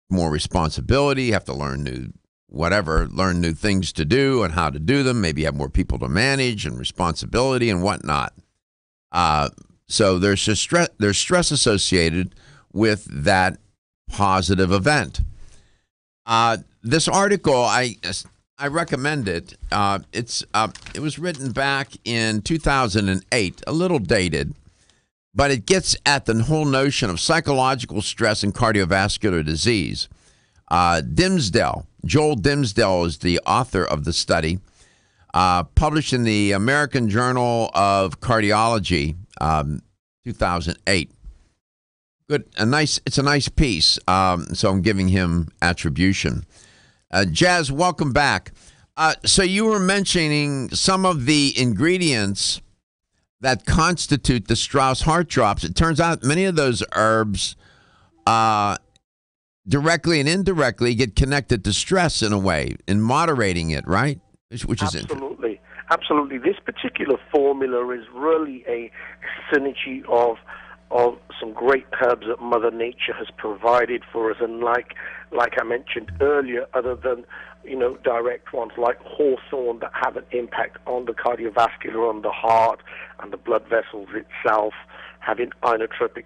more responsibility, you have to learn learn new things to do and how to do them. Maybe you have more people to manage and responsibility and whatnot. So there's stress associated with that positive event. This article, I recommend it. It was written back in 2008, a little dated, but it gets at the whole notion of psychological stress and cardiovascular disease. Joel Dimsdale is the author of the study, published in the American Journal of Cardiology, 2008. Good, it's a nice piece. So I'm giving him attribution. Jazz, welcome back. So you were mentioning some of the ingredients that constitute the Strauss heart drops. It turns out many of those herbs, directly and indirectly, get connected to stress in a way, in moderating it, right? Which is absolutely, absolutely. This particular formula is really a synergy of some great herbs that Mother Nature has provided for us, and like I mentioned earlier, other than direct ones like hawthorn that have an impact on the cardiovascular, on the heart and the blood vessels itself, having inotropic,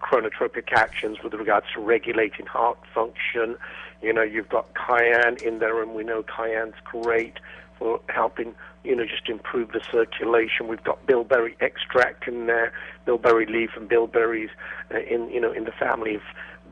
chronotropic actions with regards to regulating heart function. You've got cayenne in there, and we know cayenne's great for helping, just improve the circulation. We've got bilberry extract in there, bilberry leaf and bilberries in the family of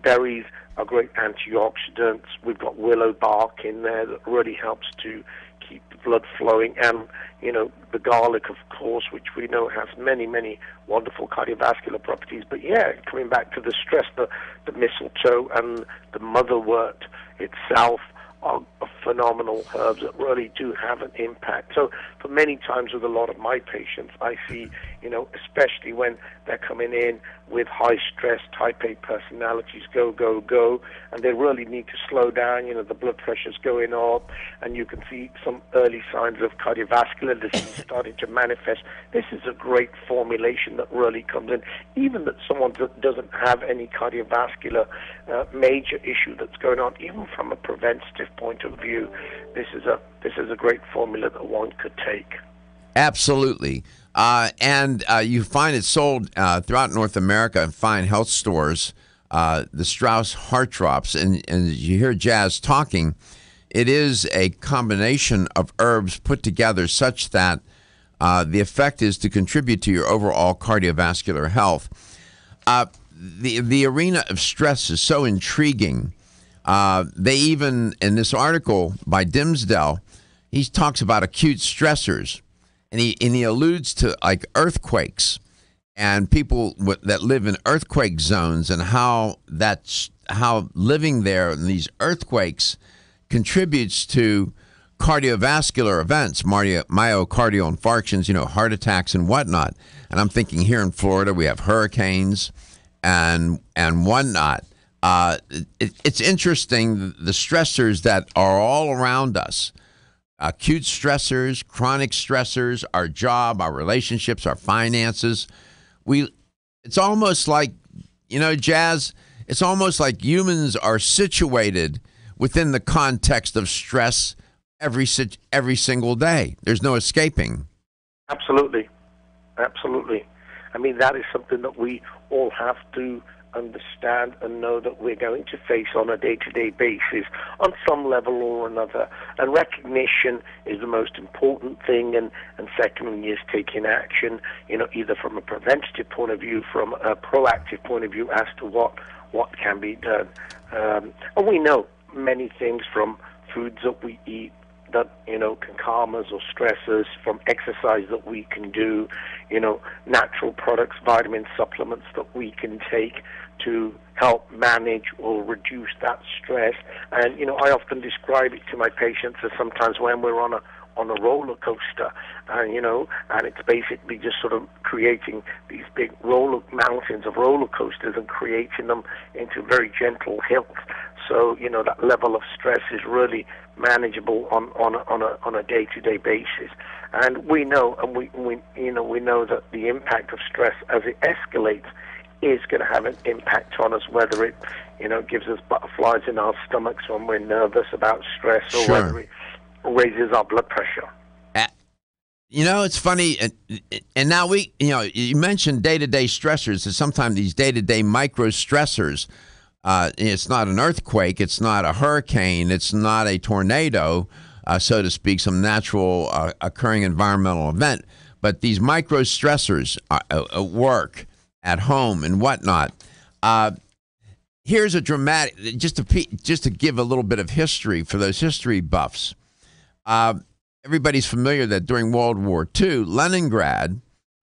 berries are great antioxidants. We've got willow bark in there that really helps to keep the blood flowing, and the garlic, of course, which we know has many, many wonderful cardiovascular properties. But yeah, coming back to the stress, the mistletoe and the motherwort itself are phenomenal herbs that really do have an impact. So for many times with a lot of my patients, I see, especially when they're coming in with high stress, type A personalities, go, and they really need to slow down, the blood pressure's going up, and you can see some early signs of cardiovascular disease starting to manifest. This is a great formulation that really comes in. Even that someone that doesn't have any cardiovascular major issue that's going on, even from a preventative point of view, this is a great formula that one could take. Absolutely. And you find it sold throughout North America in fine health stores, the Strauss Heart Drops. And you hear Jazz talking, it is a combination of herbs put together such that the effect is to contribute to your overall cardiovascular health. The arena of stress is so intriguing. They even, in this article by Dimsdale, he talks about acute stressors. And he alludes to like earthquakes and people that live in earthquake zones, and how living there in these earthquakes contributes to cardiovascular events, myocardial infarctions, heart attacks and whatnot. And I'm thinking here in Florida we have hurricanes and whatnot. It's interesting, the stressors that are all around us. Acute stressors, chronic stressors, our job, our relationships, our finances. It's almost like, Jazz, it's almost like humans are situated within the context of stress every single day. There's no escaping. Absolutely. Absolutely. I mean, that is something that we all have to understand and know that we're going to face on a day-to-day basis on some level or another. And recognition is the most important thing, and secondly is taking action, either from a preventative point of view, from a proactive point of view as to what can be done. And we know many things from foods that we eat that, can calm us or stress us, from exercise that we can do, natural products, vitamin supplements that we can take to help manage or reduce that stress. And, I often describe it to my patients as sometimes when we're on a roller coaster, and it's basically just sort of creating these big mountains of roller coasters and creating them into very gentle hills. So, that level of stress is really manageable on a day-to-day basis. And we know, and we know that the impact of stress as it escalates is going to have an impact on us, whether it, gives us butterflies in our stomachs when we're nervous about stress, or Sure. whether it raises our blood pressure. It's funny, and now you mentioned day-to-day stressors, and sometimes these day-to-day micro stressors, it's not an earthquake, it's not a hurricane, it's not a tornado, so to speak, some natural occurring environmental event, but these micro stressors at work, at home, and whatnot. Here's a dramatic, just to give a little bit of history for those history buffs. Everybody's familiar that during World War II, Leningrad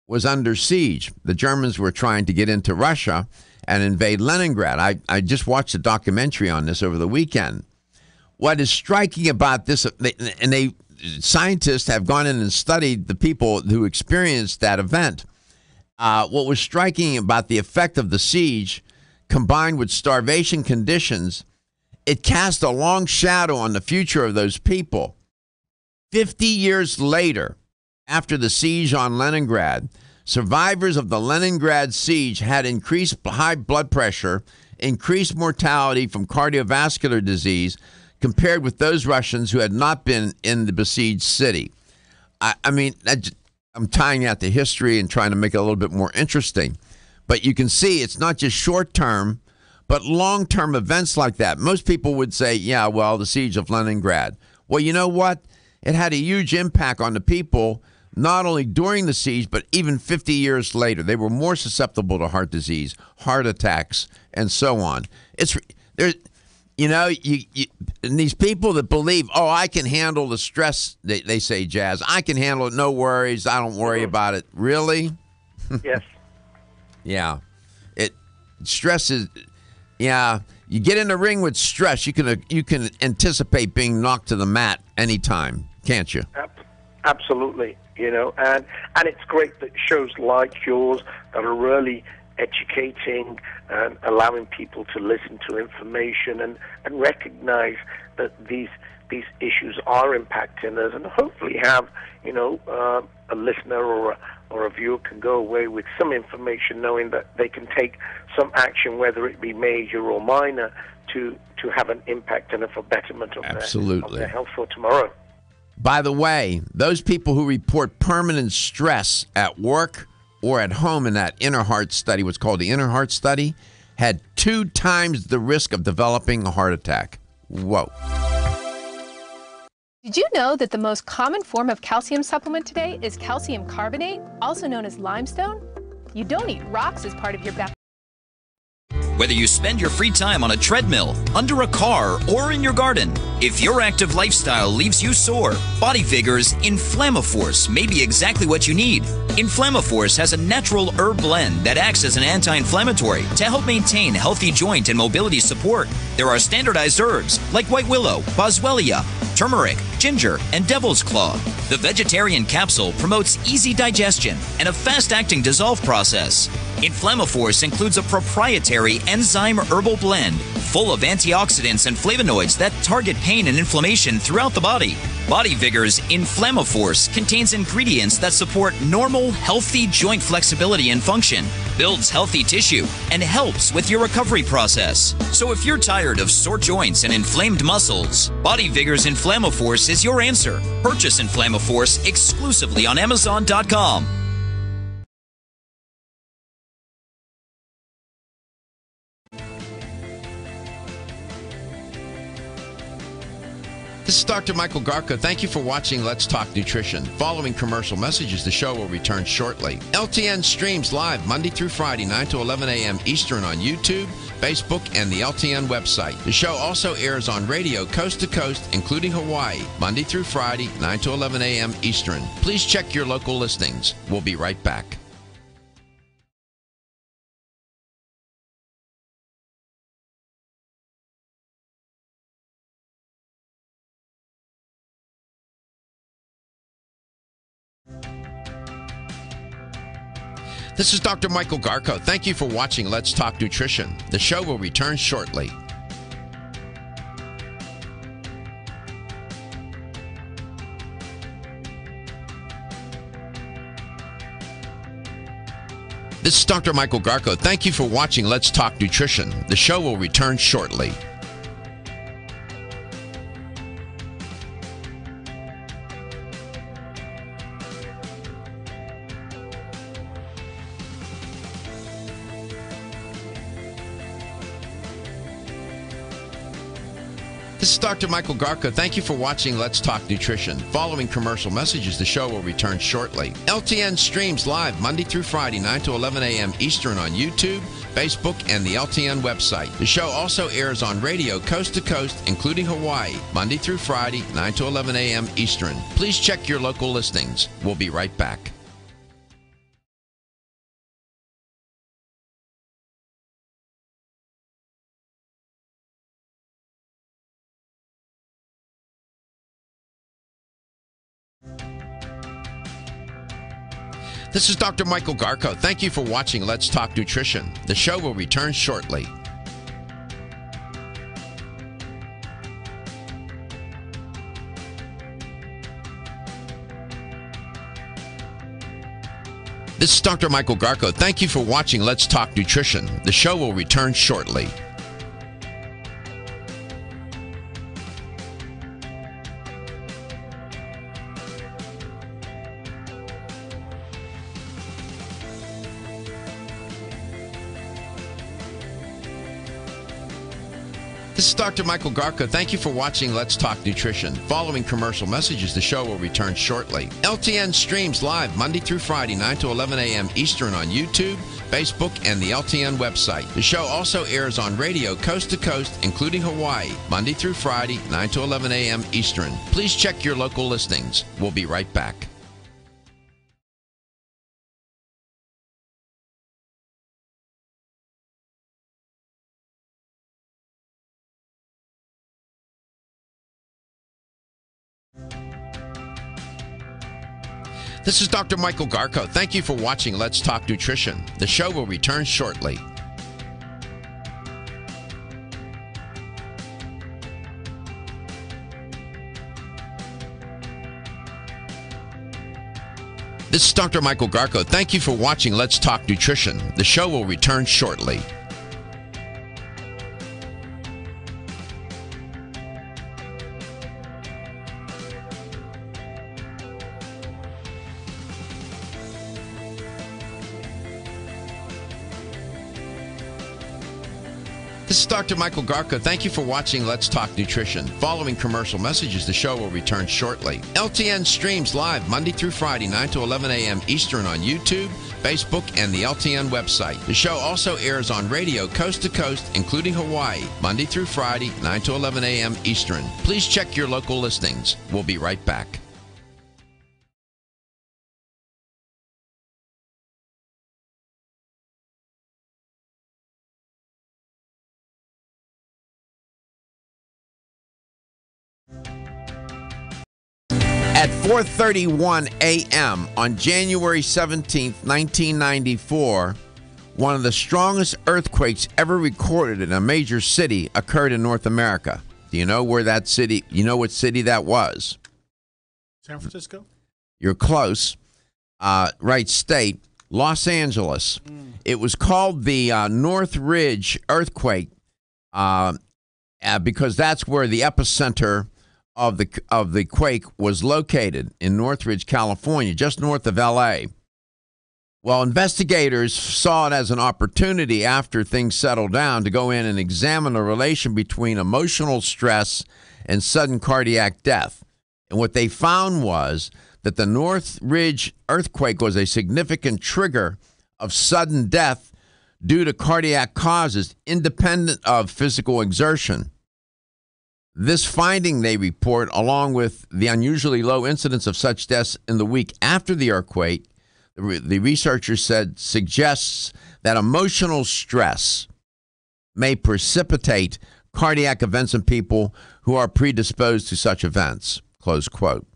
was under siege. The Germans were trying to get into Russia and invade Leningrad. I just watched a documentary on this over the weekend. What is striking about this, scientists have gone in and studied the people who experienced that event. What was striking about the effect of the siege, combined with starvation conditions, it cast a long shadow on the future of those people. 50 years later, after the siege on Leningrad, survivors of the Leningrad siege had increased high blood pressure, increased mortality from cardiovascular disease compared with those Russians who had not been in the besieged city. I'm tying out the history and trying to make it a little bit more interesting. But you can see it's not just short-term, but long-term events like that. Most people would say, yeah, well, the siege of Leningrad. Well, you know what? It had a huge impact on the people, not only during the siege, but even 50 years later. They were more susceptible to heart disease, heart attacks, and so on. And these people that believe, I can handle the stress, they say, Jazz, I can handle it, no worries, I don't worry about it. Really? Yes. Yeah. Stress is, you get in the ring with stress, you can anticipate being knocked to the mat anytime, can't you? Absolutely. And it's great that shows like yours that are really educating and allowing people to listen to information and recognize that these issues are impacting us, and hopefully have a listener or a viewer can go away with some information, knowing that they can take some action, whether it be major or minor, to have an impact and for betterment of their health for tomorrow. By the way, those people who report permanent stress at work or at home in that inner heart study, what's called the inner heart study, had 2 times the risk of developing a heart attack. Whoa. Did you know that the most common form of calcium supplement today is calcium carbonate, also known as limestone? You don't eat rocks as part of your back. Whether you spend your free time on a treadmill, under a car, or in your garden, if your active lifestyle leaves you sore, Body Vigor's Inflammaforce may be exactly what you need. Inflammaforce has a natural herb blend that acts as an anti-inflammatory to help maintain healthy joint and mobility support. There are standardized herbs like white willow, boswellia, turmeric, ginger, and devil's claw. The vegetarian capsule promotes easy digestion and a fast-acting dissolve process. Inflammaforce includes a proprietary enzyme herbal blend full of antioxidants and flavonoids that target pain and inflammation throughout the body. Body Vigor's Inflammaforce contains ingredients that support normal, healthy joint flexibility and function, builds healthy tissue, and helps with your recovery process. So if you're tired of sore joints and inflamed muscles, Body Vigor's Inflammaforce is your answer. Purchase Inflammaforce exclusively on Amazon.com. This is Dr. Michael Garko. Thank you for watching Let's Talk Nutrition. Following commercial messages, the show will return shortly. LTN streams live Monday through Friday, 9 to 11 a.m. Eastern on YouTube, Facebook, and the LTN website. The show also airs on radio coast to coast, including Hawaii, Monday through Friday, 9 to 11 a.m. Eastern. Please check your local listings. We'll be right back. This is Dr. Michael Garko. Thank you for watching Let's Talk Nutrition. The show will return shortly. This is Dr. Michael Garko. Thank you for watching Let's Talk Nutrition. The show will return shortly. This is Dr. Michael Garko. Thank you for watching Let's Talk Nutrition. Following commercial messages, the show will return shortly. LTN streams live Monday through Friday, 9 to 11 a.m. Eastern on YouTube, Facebook, and the LTN website. The show also airs on radio coast to coast, including Hawaii, Monday through Friday, 9 to 11 a.m. Eastern. Please check your local listings. We'll be right back. This is Dr. Michael Garko. Thank you for watching Let's Talk Nutrition. The show will return shortly. This is Dr. Michael Garko. Thank you for watching Let's Talk Nutrition. The show will return shortly. This is Dr. Michael Garko. Thank you for watching Let's Talk Nutrition. Following commercial messages, the show will return shortly. LTN streams live Monday through Friday, 9 to 11 a.m. Eastern on YouTube, Facebook, and the LTN website. The show also airs on radio coast to coast, including Hawaii, Monday through Friday, 9 to 11 a.m. Eastern. Please check your local listings. We'll be right back. This is Dr. Michael Garko. Thank you for watching Let's Talk Nutrition. The show will return shortly. This is Dr. Michael Garko. Thank you for watching Let's Talk Nutrition. The show will return shortly. This is Dr. Michael Garko. Thank you for watching Let's Talk Nutrition. Following commercial messages, the show will return shortly. LTN streams live Monday through Friday, 9 to 11 a.m. Eastern on YouTube, Facebook, and the LTN website. The show also airs on radio coast to coast, including Hawaii, Monday through Friday, 9 to 11 a.m. Eastern. Please check your local listings. We'll be right back. At 4:31 a.m. on January 17, 1994, one of the strongest earthquakes ever recorded in a major city occurred in North America. Do you know where that city, what city that was? San Francisco? You're close. Right state, Los Angeles. It was called the Northridge earthquake because that's where the epicenter of the quake was located, in Northridge, California, just north of L.A. Well, investigators saw it as an opportunity after things settled down to go in and examine the relation between emotional stress and sudden cardiac death. And what they found was that the Northridge earthquake was a significant trigger of sudden death due to cardiac causes independent of physical exertion. This finding, they report, along with the unusually low incidence of such deaths in the week after the earthquake, the researchers said, suggests that emotional stress may precipitate cardiac events in people who are predisposed to such events, close quote.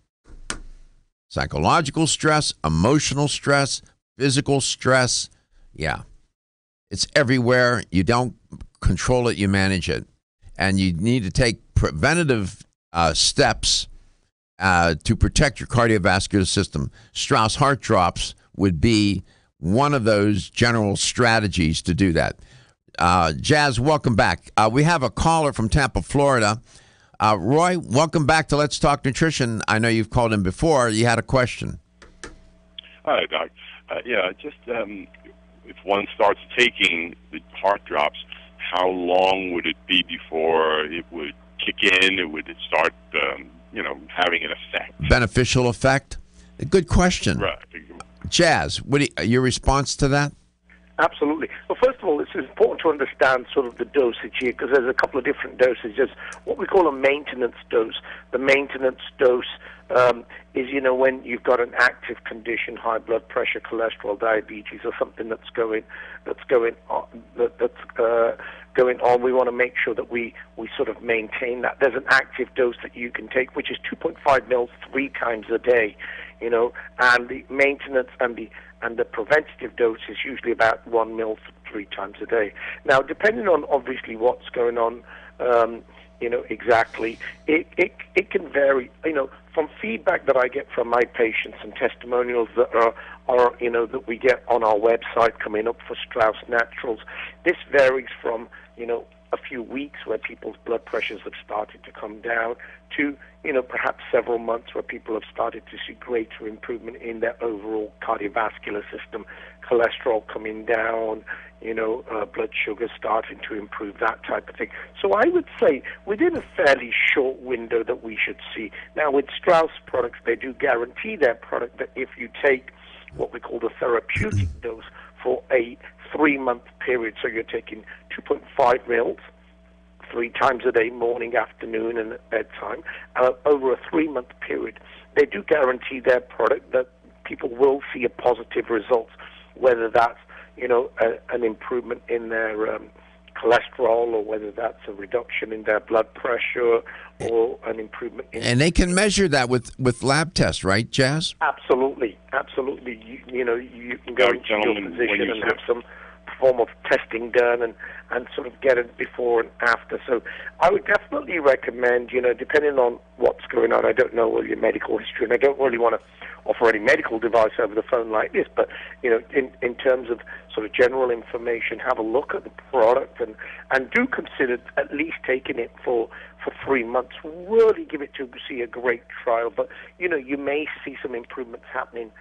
Psychological stress, emotional stress, physical stress, yeah. It's everywhere. You don't control it, you manage it. And you need to take preventative steps to protect your cardiovascular system. Strauss heart drops would be one of those general strategies to do that. Jazz, welcome back. We have a caller from Tampa, Florida. Roy, welcome back to Let's Talk Nutrition. I know you've called in before. You had a question. Hi, Doc. If one starts taking the heart drops, how long would it be before it would kick in? It would start, having an effect. Beneficial effect? A good question. Right. Jazz, your response to that? Absolutely. Well, first of all, it's important to understand sort of the dosage here, because there's a couple of different doses. There's what we call a maintenance dose. The maintenance dose is, when you've got an active condition, high blood pressure, cholesterol, diabetes, or something that's going on. We want to make sure that we sort of maintain that. There's an active dose that you can take, which is 2.5 mils 3 times a day. And the maintenance and the preventative dose is usually about 1 mil 3 times a day. Now, depending on obviously what's going on, exactly, it can vary. From feedback that I get from my patients and testimonials that are that we get on our website coming up for Strauss Naturals, this varies from a few weeks where people's blood pressures have started to come down to perhaps several months where people have started to see greater improvement in their overall cardiovascular system, cholesterol coming down, blood sugar starting to improve, that type of thing. So I would say within a fairly short window that we should see. Now with Strauss products, they do guarantee their product that if you take what we call the therapeutic dose for a 3-month period, so you're taking 2.5 mils 3 times a day, morning, afternoon, and at bedtime, over a 3-month period, they do guarantee their product that people will see a positive result, whether that's an improvement in their cholesterol, or whether that's a reduction in their blood pressure, or an improvement in... And they can measure that with lab tests, right, Jazz? Absolutely. You can go into your physician and have some form of testing done and sort of get it before and after. So I would definitely recommend, depending on what's going on, I don't know all your medical history, and I don't really want to offer any medical device over the phone like this, but, in terms of sort of general information, have a look at the product and do consider at least taking it for 3 months. Really give it to see a great trial, but, you may see some improvements happening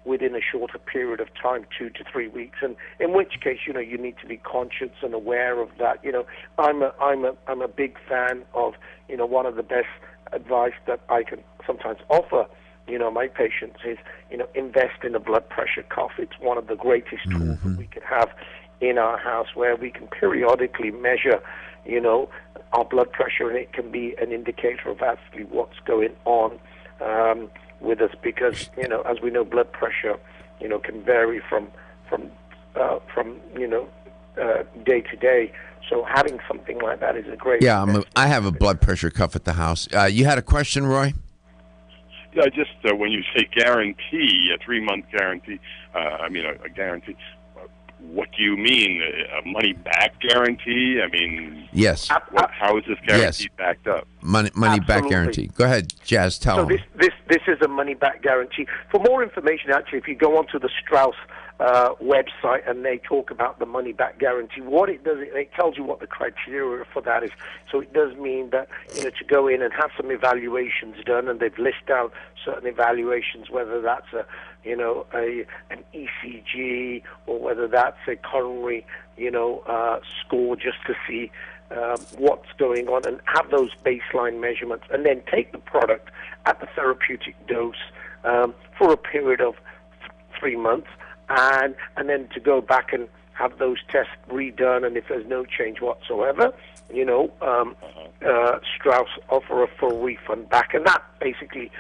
within a shorter period of time, 2 to 3 weeks, and in which case, you need to be conscious and aware of that. I'm a big fan of, one of the best advice that I can sometimes offer, my patients is, invest in a blood pressure cuff. It's one of the greatest tools that we can have in our house, where we can periodically measure, our blood pressure, and it can be an indicator of actually what's going on with us, because as we know, blood pressure can vary from day to day. So having something like that is a great... Yeah, I have a blood pressure cuff at the house. You had a question, Roy? Yeah, just when you say guarantee, a 3-month guarantee, a guarantee, what do you mean? A money-back guarantee? Yes. How is this guarantee backed up? Money-back guarantee. Go ahead, Jazz, tell them. So this is a money-back guarantee. For more information, actually, if you go onto the Strauss website and they talk about the money-back guarantee, what it does, it tells you what the criteria for that is. So it does mean that, to go in and have some evaluations done, and they've listed out certain evaluations, whether that's an ECG, or whether that's a coronary, score, just to see what's going on, and have those baseline measurements, and then take the product at the therapeutic dose for a period of 3 months, and then to go back and have those tests redone, and if there's no change whatsoever, Strauss offer a full refund back, and that basically,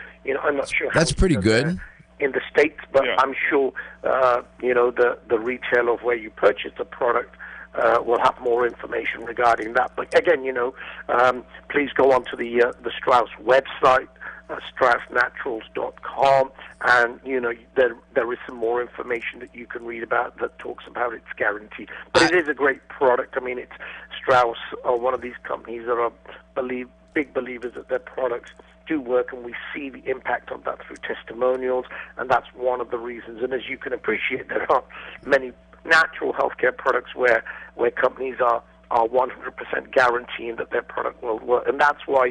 I'm not sure. That's pretty good in the States, but yeah. I'm sure, the retailer of where you purchase the product will have more information regarding that. But again, please go onto the Strauss website, straussnaturals.com, and there is some more information that you can read about that talks about its guarantee. But it is a great product. It's Strauss, one of these companies that are big believers that their products do work, and we see the impact of that through testimonials, and that's one of the reasons. And as you can appreciate, there are many natural healthcare products where companies are 100% guaranteeing that their product will work, and that's why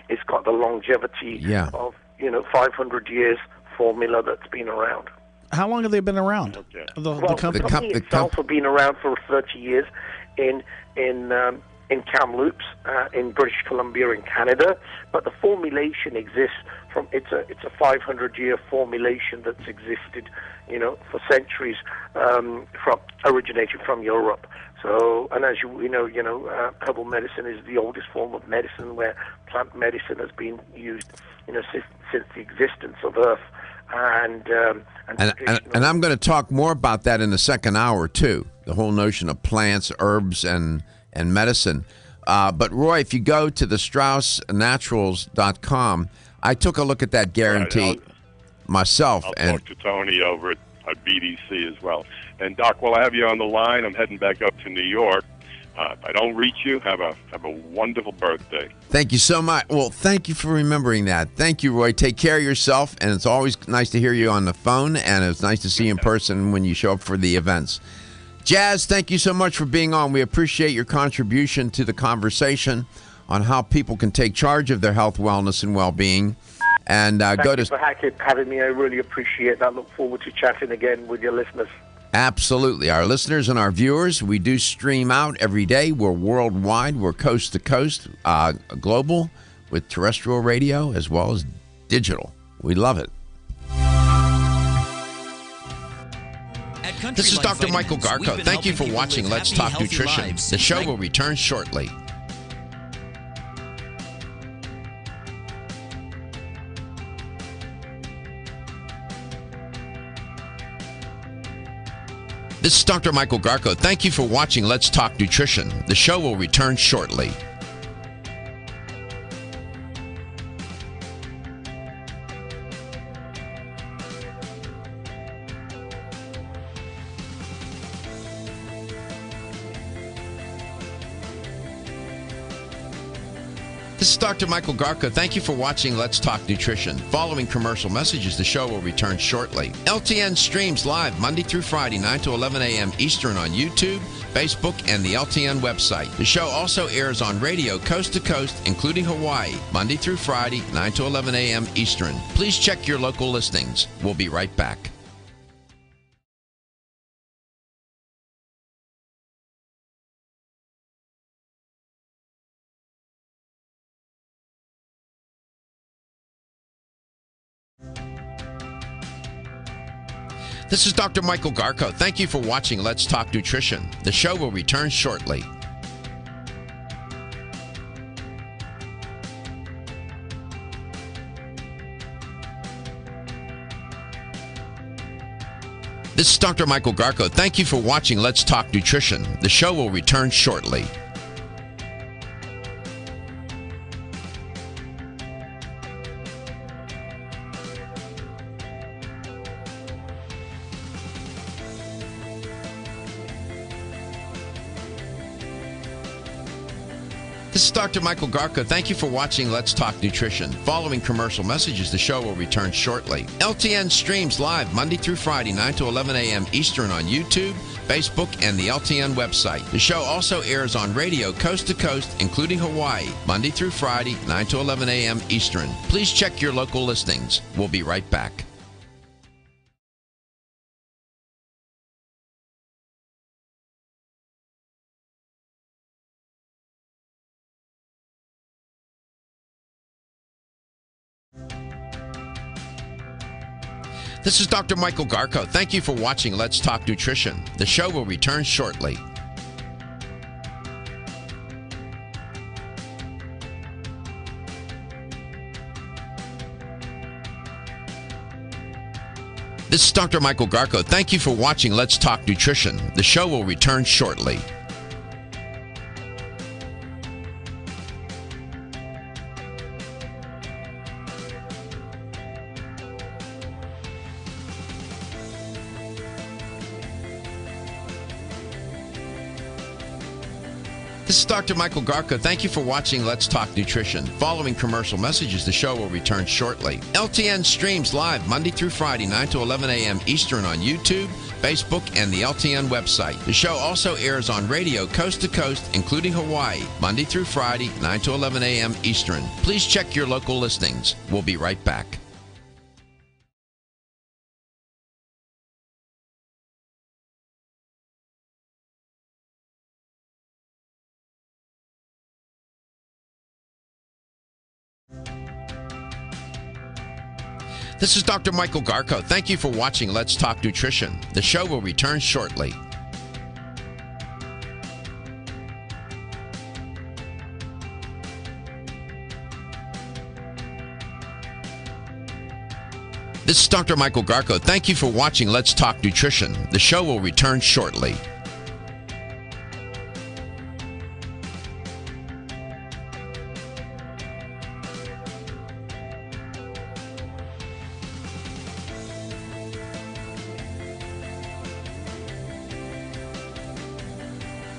it's got the longevity of 500 years formula that's been around. How long have they been around? Okay. The company? The company itself has been around for 30 years in Kamloops, in British Columbia, in Canada, but the formulation exists from it's a 500-year formulation that's existed, for centuries, originated from Europe. So, and as you know, herbal medicine is the oldest form of medicine, where plant medicine has been used, since the existence of Earth. And I'm going to talk more about that in the second hour too. The whole notion of plants, herbs, and medicine. But Roy, if you go to the StraussNaturals.com, I took a look at that guarantee myself. I'll talk to Tony over at BDC as well. And Doc, while I have you on the line, I'm heading back up to New York. If I don't reach you, have a wonderful birthday. Thank you so much. Well, thank you for remembering that. Thank you, Roy. Take care of yourself, and it's always nice to hear you on the phone, and it's nice to see you in person when you show up for the events. Jazz, thank you so much for being on. We appreciate your contribution to the conversation on how people can take charge of their health, wellness, and well-being. And Thank you for having me. I really appreciate that. Look forward to chatting again with your listeners. Absolutely. Our listeners and our viewers, we do stream out every day. We're worldwide. We're coast to coast, global, with terrestrial radio as well as digital. We love it. This is Dr. Michael Garko. Thank you for watching Let's Talk Nutrition. The show will return shortly. This is Dr. Michael Garko. Thank you for watching Let's Talk Nutrition. The show will return shortly. This is Dr. Michael Garko. Thank you for watching Let's Talk Nutrition. Following commercial messages, the show will return shortly. LTN streams live Monday through Friday, 9 to 11 a.m. Eastern on YouTube, Facebook, and the LTN website. The show also airs on radio coast to coast, including Hawaii, Monday through Friday, 9 to 11 a.m. Eastern. Please check your local listings. We'll be right back. This is Dr. Michael Garko. Thank you for watching Let's Talk Nutrition. The show will return shortly. This is Dr. Michael Garko. Thank you for watching Let's Talk Nutrition. The show will return shortly. This is Dr. Michael Garko. Thank you for watching Let's Talk Nutrition. Following commercial messages, the show will return shortly. LTN streams live Monday through Friday, 9 to 11 a.m. Eastern on YouTube, Facebook, and the LTN website. The show also airs on radio coast to coast, including Hawaii, Monday through Friday, 9 to 11 a.m. Eastern. Please check your local listings. We'll be right back. This is Dr. Michael Garko. Thank you for watching Let's Talk Nutrition. The show will return shortly. This is Dr. Michael Garko. Thank you for watching Let's Talk Nutrition. The show will return shortly. This is Dr. Michael Garko. Thank you for watching Let's Talk Nutrition. Following commercial messages, the show will return shortly. LTN streams live Monday through Friday, 9 to 11 a.m. Eastern on YouTube, Facebook, and the LTN website. The show also airs on radio coast to coast, including Hawaii, Monday through Friday, 9 to 11 a.m. Eastern. Please check your local listings. We'll be right back. This is Dr. Michael Garko. Thank you for watching Let's Talk Nutrition. The show will return shortly. This is Dr. Michael Garko. Thank you for watching Let's Talk Nutrition. The show will return shortly.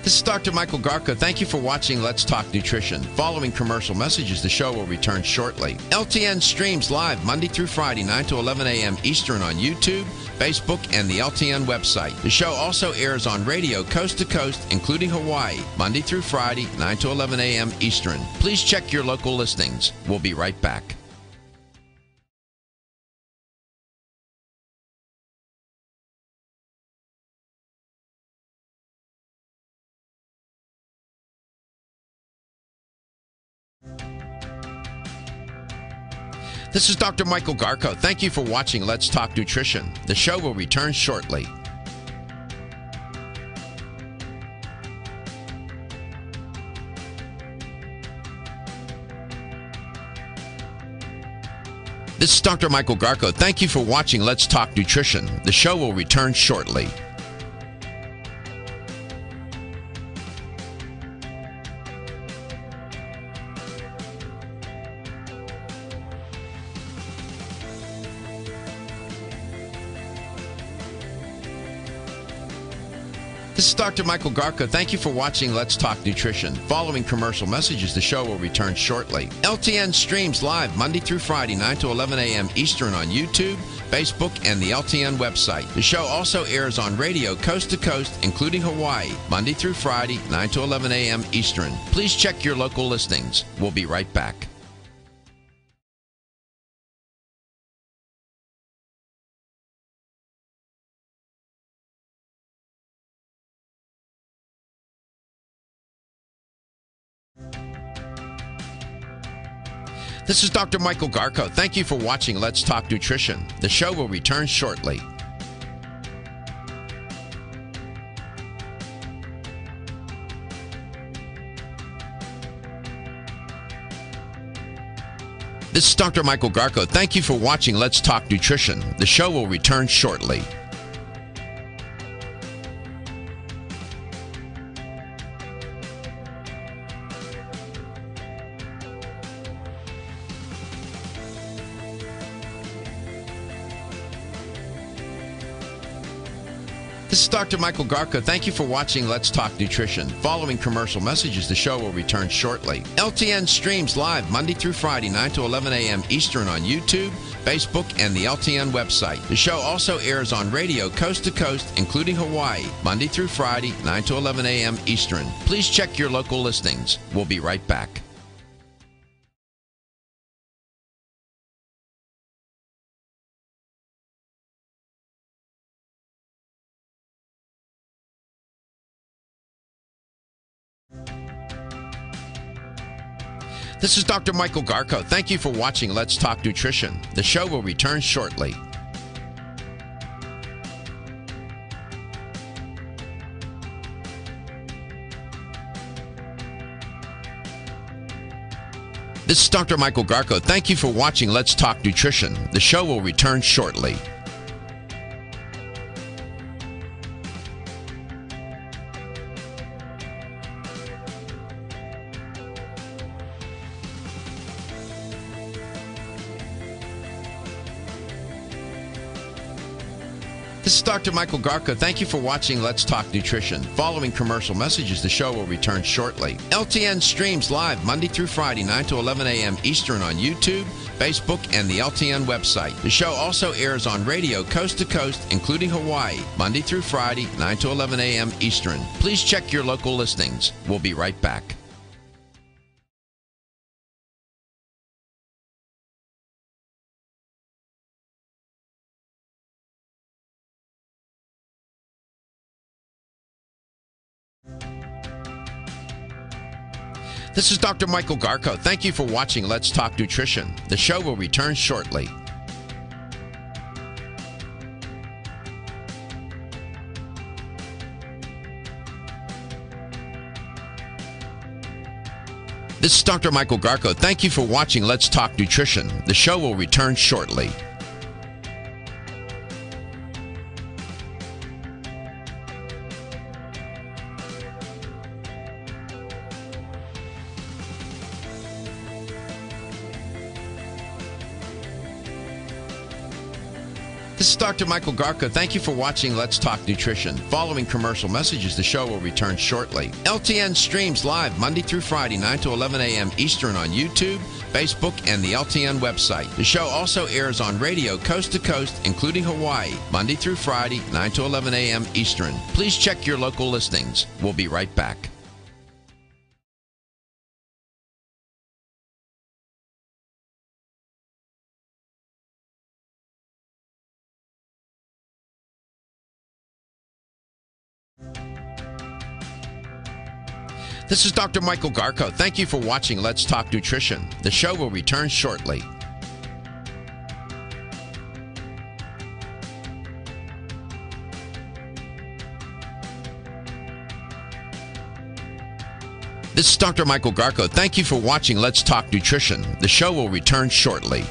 This is Dr. Michael Garko. Thank you for watching Let's Talk Nutrition. Following commercial messages, the show will return shortly. LTN streams live Monday through Friday, 9 to 11 a.m. Eastern on YouTube, Facebook, and the LTN website. The show also airs on radio coast to coast, including Hawaii, Monday through Friday, 9 to 11 a.m. Eastern. Please check your local listings. We'll be right back. This is Dr. Michael Garko. Thank you for watching Let's Talk Nutrition. The show will return shortly. This is Dr. Michael Garko. Thank you for watching Let's Talk Nutrition. The show will return shortly. This is Dr. Michael Garko. Thank you for watching Let's Talk Nutrition. Following commercial messages, the show will return shortly. LTN streams live Monday through Friday, 9 to 11 a.m. Eastern on YouTube, Facebook, and the LTN website. The show also airs on radio coast to coast, including Hawaii, Monday through Friday, 9 to 11 a.m. Eastern. Please check your local listings. We'll be right back. This is Dr. Michael Garko. Thank you for watching Let's Talk Nutrition. The show will return shortly. This is Dr. Michael Garko. Thank you for watching Let's Talk Nutrition. The show will return shortly. This is Dr. Michael Garko. Thank you for watching Let's Talk Nutrition. Following commercial messages, the show will return shortly. LTN streams live Monday through Friday, 9 to 11 a.m. Eastern on YouTube, Facebook, and the LTN website. The show also airs on radio coast to coast, including Hawaii, Monday through Friday, 9 to 11 a.m. Eastern. Please check your local listings. We'll be right back. This is Dr. Michael Garko. Thank you for watching Let's Talk Nutrition. The show will return shortly. This is Dr. Michael Garko. Thank you for watching Let's Talk Nutrition. The show will return shortly. This is Dr. Michael Garko. Thank you for watching Let's Talk Nutrition. Following commercial messages, the show will return shortly. LTN streams live Monday through Friday, 9 to 11 a.m. Eastern on YouTube, Facebook, and the LTN website. The show also airs on radio coast to coast, including Hawaii, Monday through Friday, 9 to 11 a.m. Eastern. Please check your local listings. We'll be right back. This is Dr. Michael Garko. Thank you for watching Let's Talk Nutrition. The show will return shortly. This is Dr. Michael Garko. Thank you for watching Let's Talk Nutrition. The show will return shortly. This is Dr. Michael Garko. Thank you for watching Let's Talk Nutrition. Following commercial messages, the show will return shortly. LTN streams live Monday through Friday, 9 to 11 a.m. Eastern on YouTube, Facebook, and the LTN website. The show also airs on radio coast to coast, including Hawaii, Monday through Friday, 9 to 11 a.m. Eastern. Please check your local listings. We'll be right back. This is Dr. Michael Garko. Thank you for watching Let's Talk Nutrition. The show will return shortly. This is Dr. Michael Garko. Thank you for watching Let's Talk Nutrition. The show will return shortly.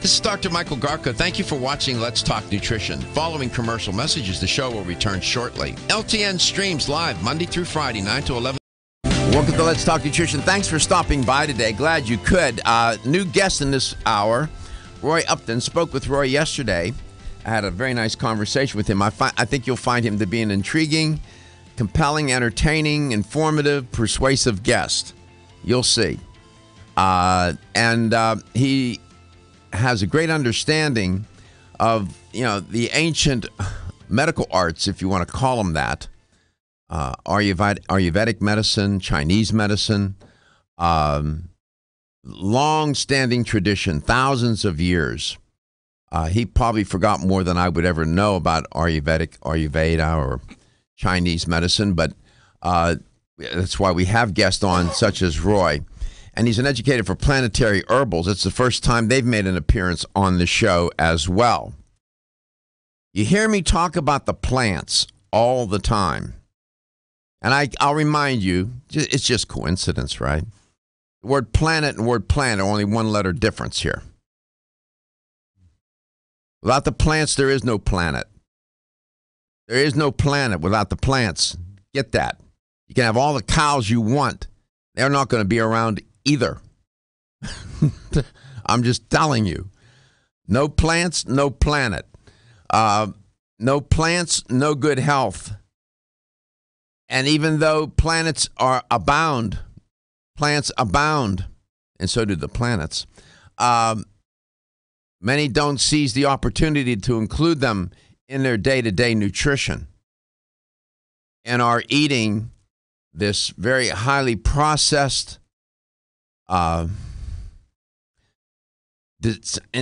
This is Dr. Michael Garko. Thank you for watching Let's Talk Nutrition. Following commercial messages, the show will return shortly. LTN streams live Monday through Friday, 9 to 11. Welcome to Let's Talk Nutrition. Thanks for stopping by today. Glad you could. New guest in this hour, Roy Upton. Spoke with Roy yesterday. I had a very nice conversation with him. I think you'll find him to be an intriguing, compelling, entertaining, informative, persuasive guest. You'll see. He has a great understanding of, the ancient medical arts, if you want to call them that. Ayurvedic medicine, Chinese medicine, long-standing tradition, thousands of years. He probably forgot more than I would ever know about Ayurveda or Chinese medicine, but that's why we have guests on such as Roy. And he's an educator for Planetary Herbals. It's the first time they've made an appearance on the show as well. You hear me talk about the plants all the time. And I'll remind you, it's just coincidence, right? The word planet and word plant are only one letter difference here. Without the plants, there is no planet. There is no planet without the plants. Get that. You can have all the cows you want. They're not going to be around either. I'm just telling you. No plants, no planet. No plants, no good health. And even though plants abound, and so do the planets, many don't seize the opportunity to include them in their day-to-day nutrition and are eating this very highly processed, and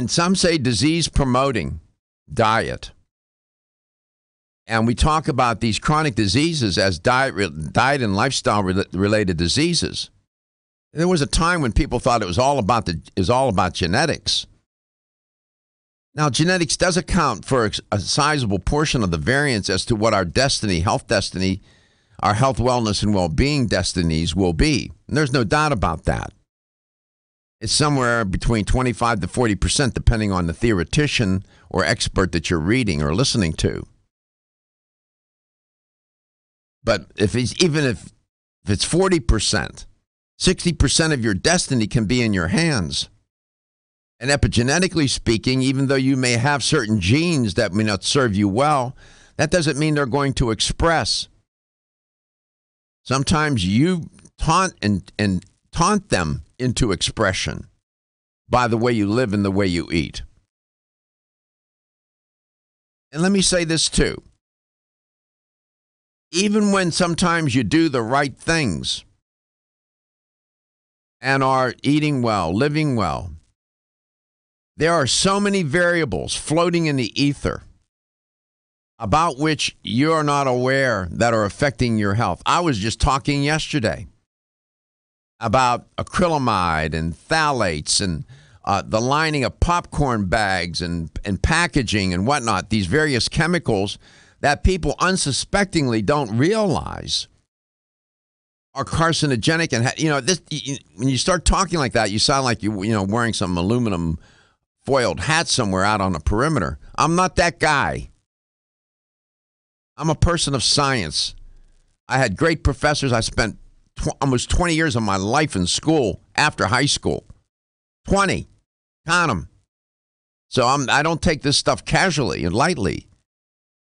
some say disease-promoting diet. And we talk about these chronic diseases as diet and lifestyle-related diseases. There was a time when people thought it was all about genetics. Now, genetics does account for a sizable portion of the variance as to what our destiny, health destiny, our health, wellness, and well-being destinies will be. And there's no doubt about that. It's somewhere between 25 to 40%, depending on the theoretician or expert that you're reading or listening to. But if it's 40%, 60% of your destiny can be in your hands. And epigenetically speaking, even though you may have certain genes that may not serve you well, that doesn't mean they're going to express. Sometimes you taunt them into expression by the way you live and the way you eat. And let me say this too. Even when sometimes you do the right things and are eating well, living well, there are so many variables floating in the ether about which you're not aware that are affecting your health. I was just talking yesterday about acrylamide and phthalates and the lining of popcorn bags and packaging and whatnot, these various chemicals that people unsuspectingly don't realize are carcinogenic. And, when you start talking like that, you sound like you're wearing some aluminum foiled hat somewhere out on the perimeter. I'm not that guy. I'm a person of science. I had great professors. I spent almost 20 years of my life in school after high school. 20. Count them. So I don't take this stuff casually and lightly.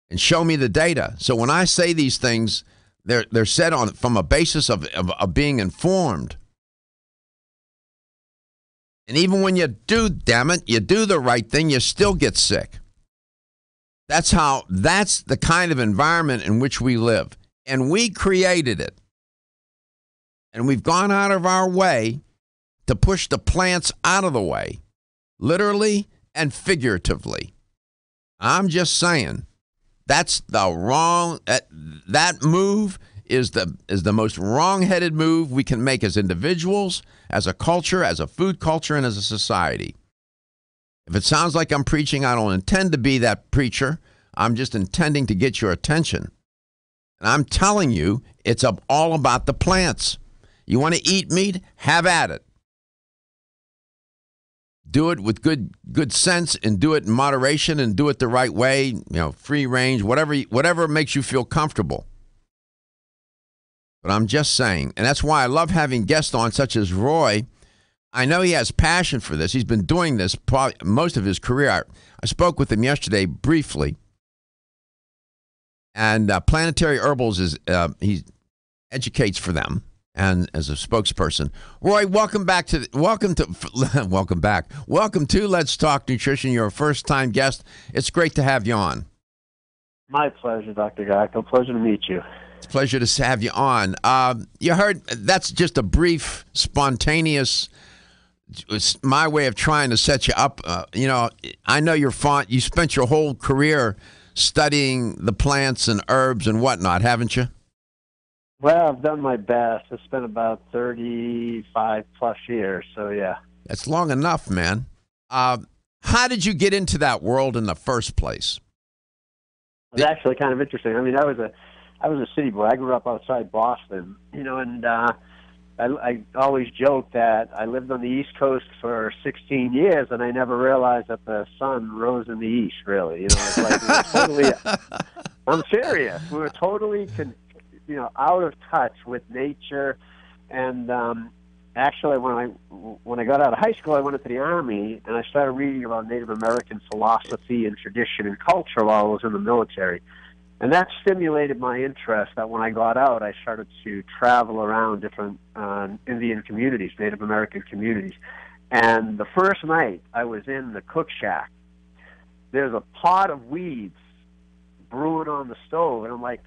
And show me the data. So when I say these things, they're said from a basis of being informed. And even when you do, damn it, you do the right thing, you still get sick. That's the kind of environment in which we live. And we created it. And we've gone out of our way to push the plants out of the way, literally and figuratively. I'm just saying, that's the wrong, that move is the most wrong-headed move we can make as individuals, as a culture, as a food culture, and as a society. If it sounds like I'm preaching, I don't intend to be that preacher. I'm just intending to get your attention. And I'm telling you, it's all about the plants. You want to eat meat? Have at it. Do it with good sense and do it in moderation and do it the right way, free range, whatever makes you feel comfortable. But I'm just saying, and that's why I love having guests on such as Roy. I know he has passion for this. He's been doing this probably most of his career. I spoke with him yesterday briefly. And Planetary Herbals he educates for them and as a spokesperson. Roy, welcome back. Welcome to Let's Talk Nutrition. You're a first-time guest. It's great to have you on. My pleasure, Dr. Geico. Pleasure to meet you. It's a pleasure to have you on. You heard that's just a brief, spontaneous. It's my way of trying to set you up. I know you're fond. You spent your whole career studying the plants and herbs and whatnot, haven't you? Well, I've done my best. I spent about 35 plus years, so yeah. That's long enough, man. How did you get into that world in the first place? It's actually kind of interesting. I mean, I was a city boy. I grew up outside Boston, and I always joke that I lived on the East Coast for 16 years, and I never realized that the sun rose in the east, really. It's like we were totally, I'm serious. We were totally, out of touch with nature. And actually, when I got out of high school, I went into the Army, and I started reading about Native American philosophy and tradition and culture while I was in the military. And that stimulated my interest that when I got out, I started to travel around different Indian communities, Native American communities. And the first night I was in the cook shack, there's a pot of weeds brewing on the stove. And I'm like,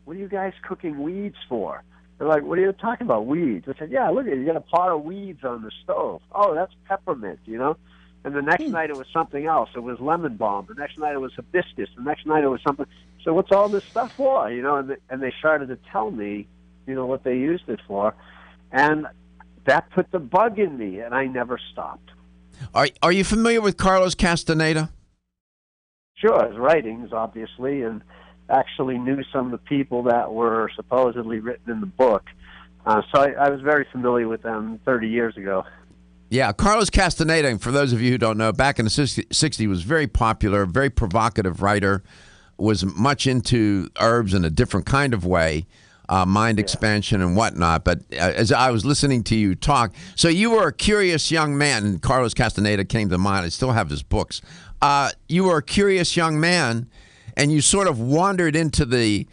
what are you guys cooking weeds for? They're like, what are you talking about, weeds? I said, yeah, look at it. You got a pot of weeds on the stove. Oh, that's peppermint, And the next night it was something else. It was lemon balm. The next night it was hibiscus. The next night it was something. So what's all this stuff for? And they started to tell me, what they used it for. And that put the bug in me, and I never stopped. Are you familiar with Carlos Castaneda? Sure, his writings, obviously, and actually knew some of the people that were supposedly written in the book. So I was very familiar with them 30 years ago. Yeah, Carlos Castaneda, and for those of you who don't know, back in the 60s was very popular, very provocative writer, was much into herbs in a different kind of way, mind expansion and whatnot. But as I was listening to you talk, so you were a curious young man, and Carlos Castaneda came to mind. I still have his books. You were a curious young man, and you sort of wandered into the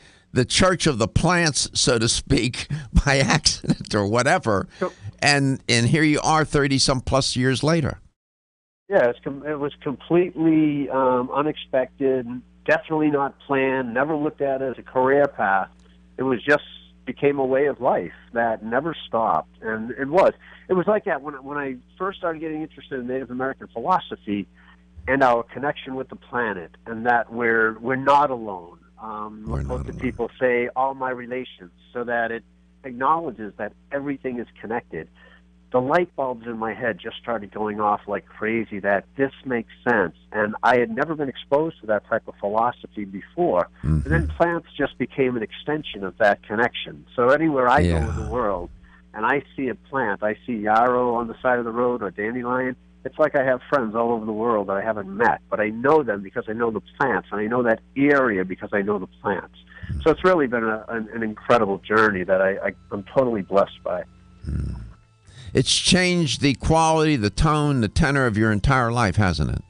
church of the plants, so to speak, by accident or whatever. And here you are 30-some plus years later. Yeah, it was completely unexpected, definitely not planned, never looked at it as a career path. It was just became a way of life that never stopped. And it was like that when I first started getting interested in Native American philosophy and our connection with the planet, and that we're not alone. Most of people say all my relations, so that it acknowledges that everything is connected. The light bulbs in my head just started going off like crazy, that this makes sense. And I had never been exposed to that type of philosophy before. And then plants just became an extension of that connection. So anywhere I go in the world and I see a plant, I see yarrow on the side of the road or dandelion, it's like I have friends all over the world that I haven't met, but I know them because I know the plants, and I know that area because I know the plants. So it's really been an incredible journey that I'm totally blessed by. It's changed the quality, the tone, the tenor of your entire life, hasn't it?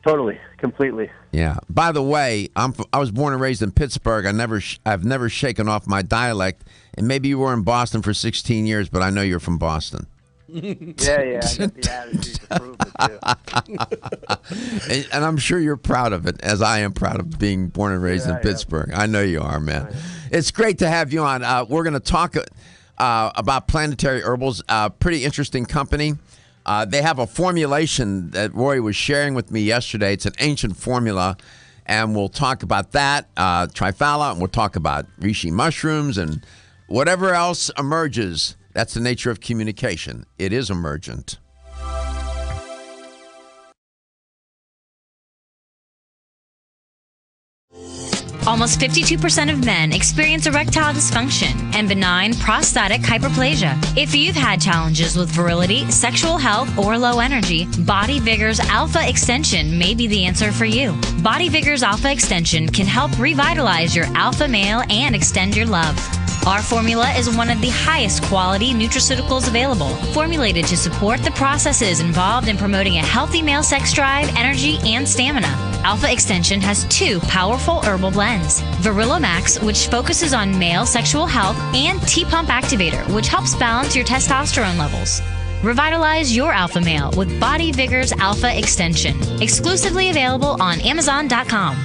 Totally, completely. Yeah. By the way, I was born and raised in Pittsburgh. I've never shaken off my dialect, and maybe you were in Boston for 16 years, but I know you're from Boston. Yeah, I got the attitude to prove it, too. And I'm sure you're proud of it, as I am proud of being born and raised in Pittsburgh. I know you are, man. It's great to have you on. We're going to talk about Planetary Herbals, pretty interesting company. They have a formulation that Roy was sharing with me yesterday. It's an ancient formula, and we'll talk about that, triphala, and we'll talk about reishi mushrooms and whatever else emerges. That's the nature of communication. It is emergent. Almost 52% of men experience erectile dysfunction and benign prostatic hyperplasia. If you've had challenges with virility, sexual health, or low energy, Body Vigor's Alpha Extension may be the answer for you. Body Vigor's Alpha Extension can help revitalize your alpha male and extend your love. Our formula is one of the highest quality nutraceuticals available, formulated to support the processes involved in promoting a healthy male sex drive, energy, and stamina. Alpha Extension has 2 powerful herbal blends, Virilomax, which focuses on male sexual health, and T-Pump Activator, which helps balance your testosterone levels. Revitalize your alpha male with Body Vigor's Alpha Extension, exclusively available on Amazon.com.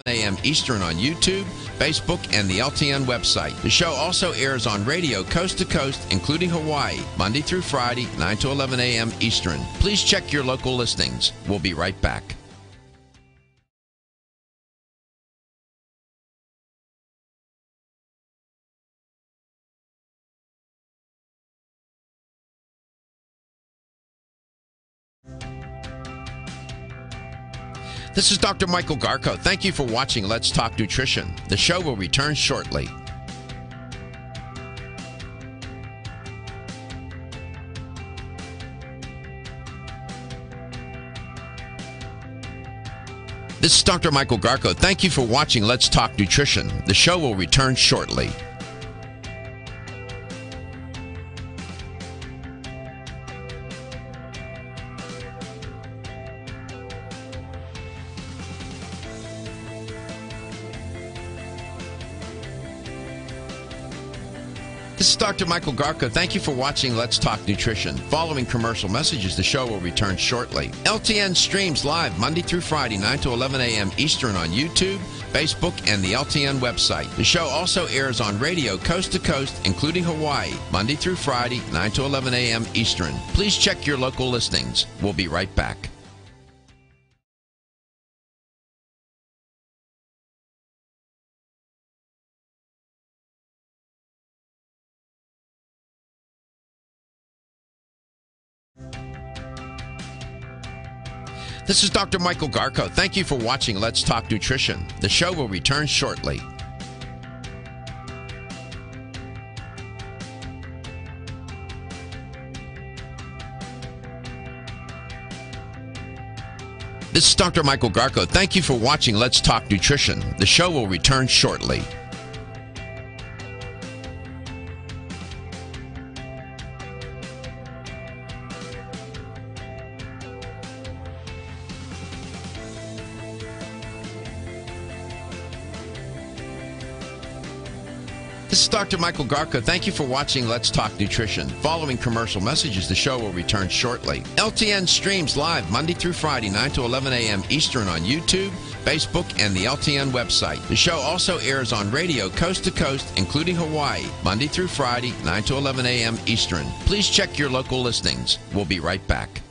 a.m. Eastern on YouTube, Facebook, and the LTN website. The show also airs on radio coast to coast, including Hawaii, Monday through Friday, 9 to 11 a.m. Eastern. Please check your local listings. We'll be right back. This is Dr. Michael Garko. Thank you for watching Let's Talk Nutrition. The show will return shortly. This is Dr. Michael Garko. Thank you for watching Let's Talk Nutrition. The show will return shortly. This is Dr. Michael Garko. Thank you for watching Let's Talk Nutrition. Following commercial messages, the show will return shortly. LTN streams live Monday through Friday, 9 to 11 a.m. Eastern on YouTube, Facebook, and the LTN website. The show also airs on radio coast to coast, including Hawaii, Monday through Friday, 9 to 11 a.m. Eastern. Please check your local listings. We'll be right back. This is Dr. Michael Garko. Thank you for watching Let's Talk Nutrition. The show will return shortly. This is Dr. Michael Garko. Thank you for watching Let's Talk Nutrition. The show will return shortly. This is Dr. Michael Garko. Thank you for watching Let's Talk Nutrition. Following commercial messages, the show will return shortly. LTN streams live Monday through Friday, 9 to 11 a.m. Eastern on YouTube, Facebook, and the LTN website. The show also airs on radio coast to coast, including Hawaii, Monday through Friday, 9 to 11 a.m. Eastern. Please check your local listings. We'll be right back.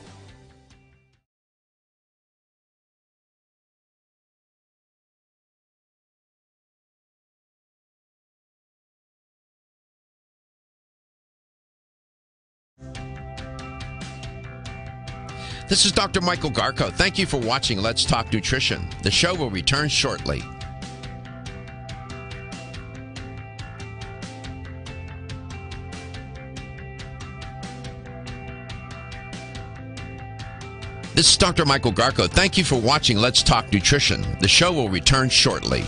This is Dr. Michael Garko. Thank you for watching Let's Talk Nutrition. The show will return shortly. This is Dr. Michael Garko. Thank you for watching Let's Talk Nutrition. The show will return shortly.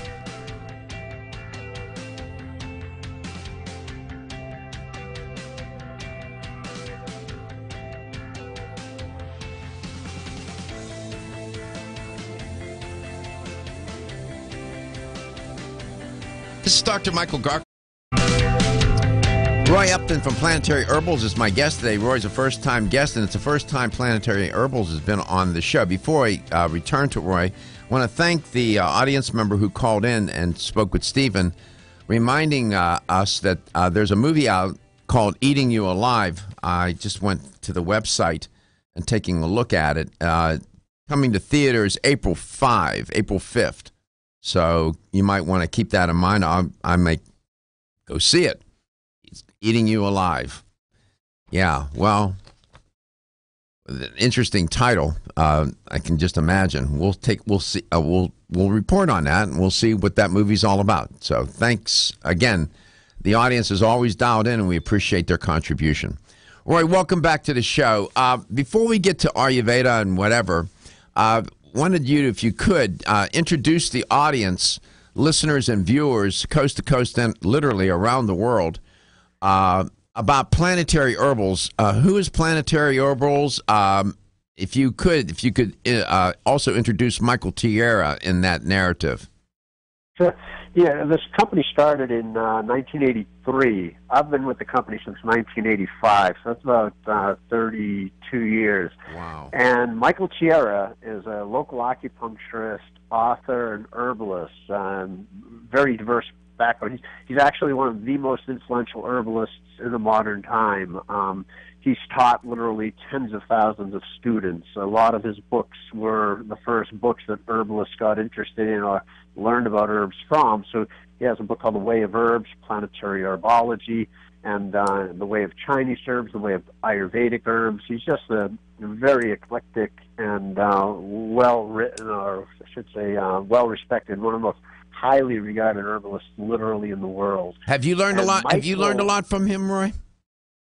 This is Dr. Michael Garko. Roy Upton from Planetary Herbals is my guest today. Roy's a first-time guest, and it's the first time Planetary Herbals has been on the show. Before I return to Roy, I want to thank the audience member who called in and spoke with Stephen, reminding us that there's a movie out called Eating You Alive. I just went to the website and taking a look at it. Coming to theaters April 5th. So you might want to keep that in mind. I may go see it. It's Eating You Alive. Yeah, well, interesting title. I can just imagine. We'll see. We'll report on that, and we'll see what that movie's all about. So thanks again. The audience is always dialed in, and we appreciate their contribution. Roy, welcome back to the show. Before we get to Ayurveda and whatever, wanted you, if you could, introduce the audience, listeners and viewers, coast to coast and literally around the world, about Planetary Herbals. Who is Planetary Herbals? If you could also introduce Michael Tierra in that narrative. Sure. Yeah, this company started in 1983. I've been with the company since 1985, so that's about 32 years. Wow. And Michael Tierra is a local acupuncturist, author, and herbalist. Very diverse background. He's actually one of the most influential herbalists in the modern time. He's taught literally tens of thousands of students. A lot of his books were the first books that herbalists got interested in or learned about herbs from. So he has a book called The Way of Herbs, Planetary Herbology, and The Way of Chinese Herbs, The Way of Ayurvedic Herbs. He's just a very eclectic and well-written, or I should say well-respected, one of the most highly regarded herbalists literally in the world. Have you learned a lot? Have you learned a lot from him, Roy?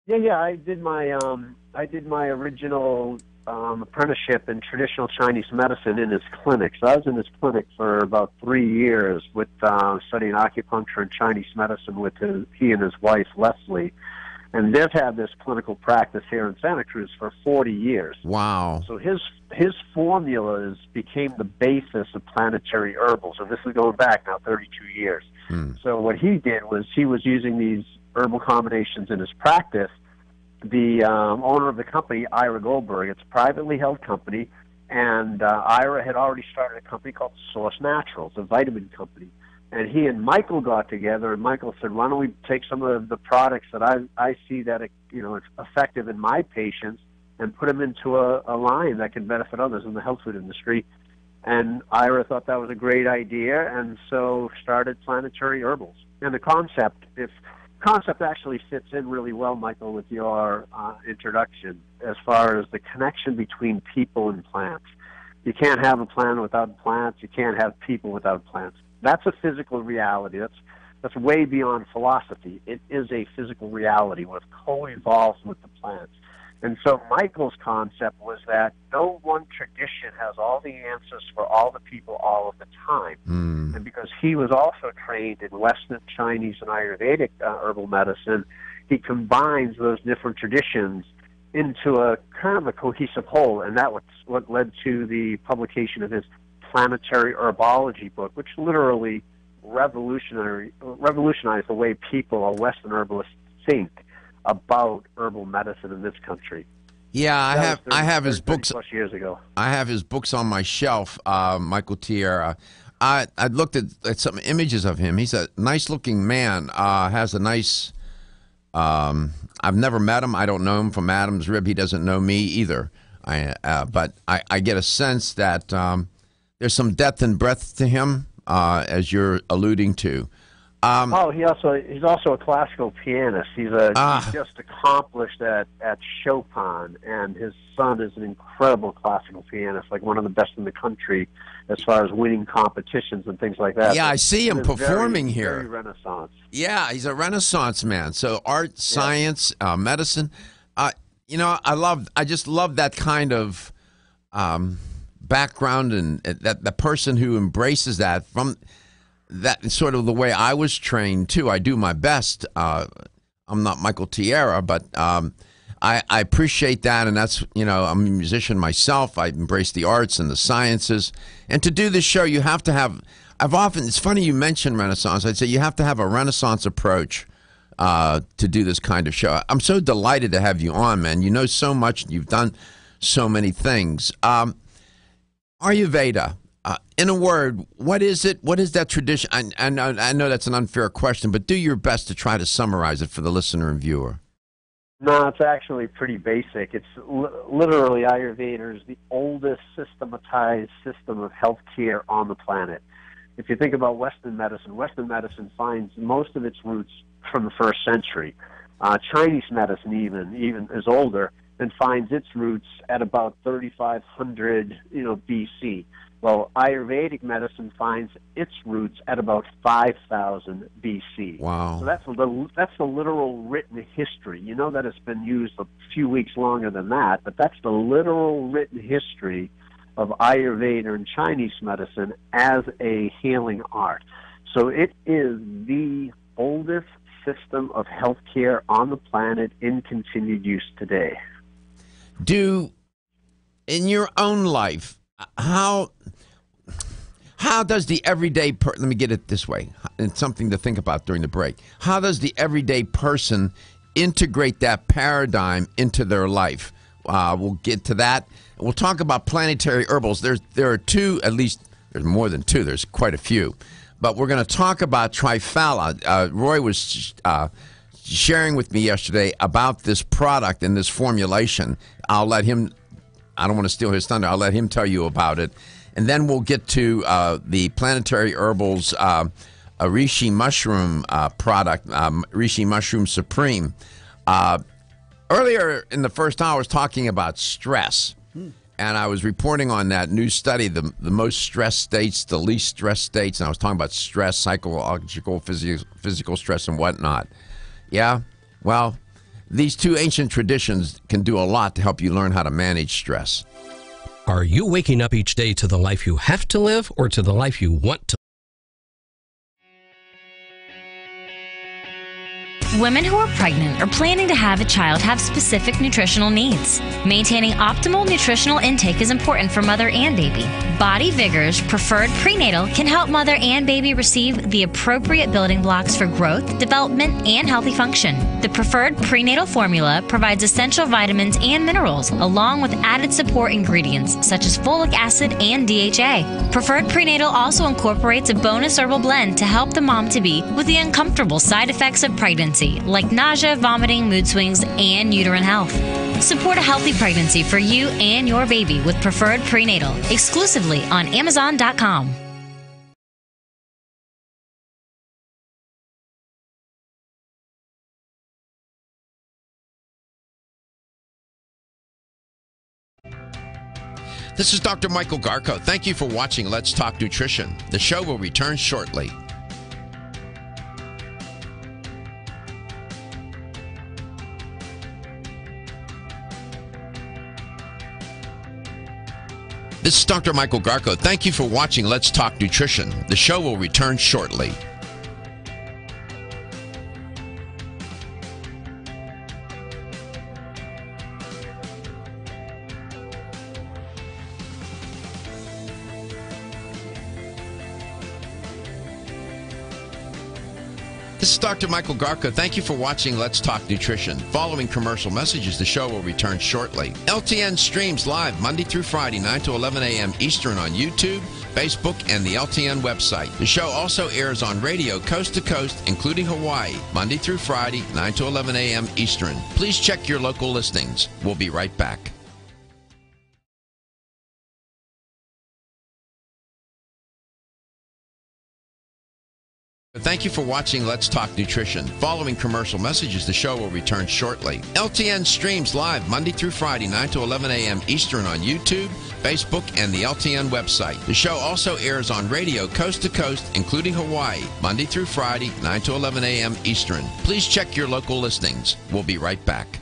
Yeah. I did my original apprenticeship in traditional Chinese medicine in his clinic. So I was in his clinic for about 3 years with studying acupuncture and Chinese medicine with he and his wife Leslie, and they've had this clinical practice here in Santa Cruz for 40 years. Wow! So his formulas became the basis of Planetary Herbals, and this is going back now 32 years. So what he did was he was using these herbal combinations in his practice. The owner of the company, Ira Goldberg, it's a privately held company, and Ira had already started a company called Source Naturals, a vitamin company. And he and Michael got together, and Michael said, why don't we take some of the products that I see that it's effective in my patients and put them into a line that can benefit others in the health food industry. And Ira thought that was a great idea, and so started Planetary Herbals. And the concept actually fits in really well, Michael, with your introduction as far as the connection between people and plants. You can't have a planet without plants. You can't have people without plants. That's a physical reality. That's way beyond philosophy. It is a physical reality. What co-evolves with the plants. And so Michael's concept was that no one tradition has all the answers for all the people all of the time. And because he was also trained in Western, Chinese, and Ayurvedic herbal medicine, he combines those different traditions into a kind of a cohesive whole, and that was what led to the publication of his Planetary Herbology book, which literally revolutionized the way people or Western herbalists think about herbal medicine in this country. Yeah, I have his books. Plus years ago, I have his books on my shelf. Michael Tierra. I looked at some images of him. He's a nice looking man. Has a nice. I've never met him. I don't know him from Adam's rib. He doesn't know me either. But I get a sense that there's some depth and breadth to him, as you're alluding to. He's also a classical pianist. He's just accomplished at Chopin, and his son is an incredible classical pianist, like one of the best in the country as far as winning competitions and things like that. Yeah, I see him performing here. Very Renaissance. Yeah, he's a Renaissance man. So art, science, medicine. I just love that kind of background, and that the person who embraces that from. That sort of the way I was trained, too. I do my best. I'm not Michael Tierra, but I appreciate that, and that's, I'm a musician myself. I embrace the arts and the sciences. And to do this show, you have to have, it's funny you mentioned Renaissance. I'd say you have to have a Renaissance approach to do this kind of show. I'm so delighted to have you on, man. You know so much, and you've done so many things. Ayurveda. In a word, what is it? What is that tradition? I know that's an unfair question, but do your best to try to summarize it for the listener and viewer. No, it's actually pretty basic. It's literally Ayurveda is the oldest systematized system of healthcare on the planet. If you think about Western medicine finds most of its roots from the 1st century. Chinese medicine even is older and finds its roots at about 3,500, BC. Well, Ayurvedic medicine finds its roots at about 5,000 BC. Wow! So that's the literal written history. You know that it's been used a few weeks longer than that, but that's the literal written history of Ayurveda and Chinese medicine as a healing art. So it is the oldest system of healthcare on the planet in continued use today. In your own life, how does the everyday let me get it this way, and something to think about during the break. How does the everyday person integrate that paradigm into their life? We'll get to that. We'll talk about planetary herbals. There are two, at least there's more than two. There's quite a few. But we're going to talk about Triphala. Roy was sharing with me yesterday about this product and this formulation. I'll let him, I don't want to steal his thunder, I'll let him tell you about it. And then we'll get to the Planetary Herbals Reishi Mushroom product, Reishi Mushroom Supreme. Earlier in the first hour, I was talking about stress. And I was reporting on that new study, the most stressed states, the least stressed states. And I was talking about stress, psychological, physical stress, and whatnot. Yeah, well, these two ancient traditions can do a lot to help you learn how to manage stress. Are you waking up each day to the life you have to live or to the life you want to? Women who are pregnant or planning to have a child have specific nutritional needs. Maintaining optimal nutritional intake is important for mother and baby. Body Vigor's Preferred Prenatal can help mother and baby receive the appropriate building blocks for growth, development, and healthy function. The Preferred Prenatal formula provides essential vitamins and minerals, along with added support ingredients such as folic acid and DHA. Preferred Prenatal also incorporates a bonus herbal blend to help the mom-to-be with the uncomfortable side effects of pregnancy, like nausea, vomiting, mood swings, and uterine health. Support a healthy pregnancy for you and your baby with Preferred Prenatal, exclusively on Amazon.com. This is Dr. Michael Garko. Thank you for watching Let's Talk Nutrition. The show will return shortly. This is Dr. Michael Garko. Thank you for watching Let's Talk Nutrition. The show will return shortly. This is Dr. Michael Garko. Thank you for watching Let's Talk Nutrition. Following commercial messages, the show will return shortly. LTN streams live Monday through Friday, 9 to 11 a.m. Eastern on YouTube, Facebook, and the LTN website. The show also airs on radio coast to coast, including Hawaii, Monday through Friday, 9 to 11 a.m. Eastern. Please check your local listings. We'll be right back. Thank you for watching Let's Talk Nutrition. Following commercial messages, the show will return shortly. LTN streams live Monday through Friday, 9 to 11 a.m. Eastern on YouTube, Facebook, and the LTN website. The show also airs on radio coast to coast, including Hawaii, Monday through Friday, 9 to 11 a.m. Eastern. Please check your local listings. We'll be right back.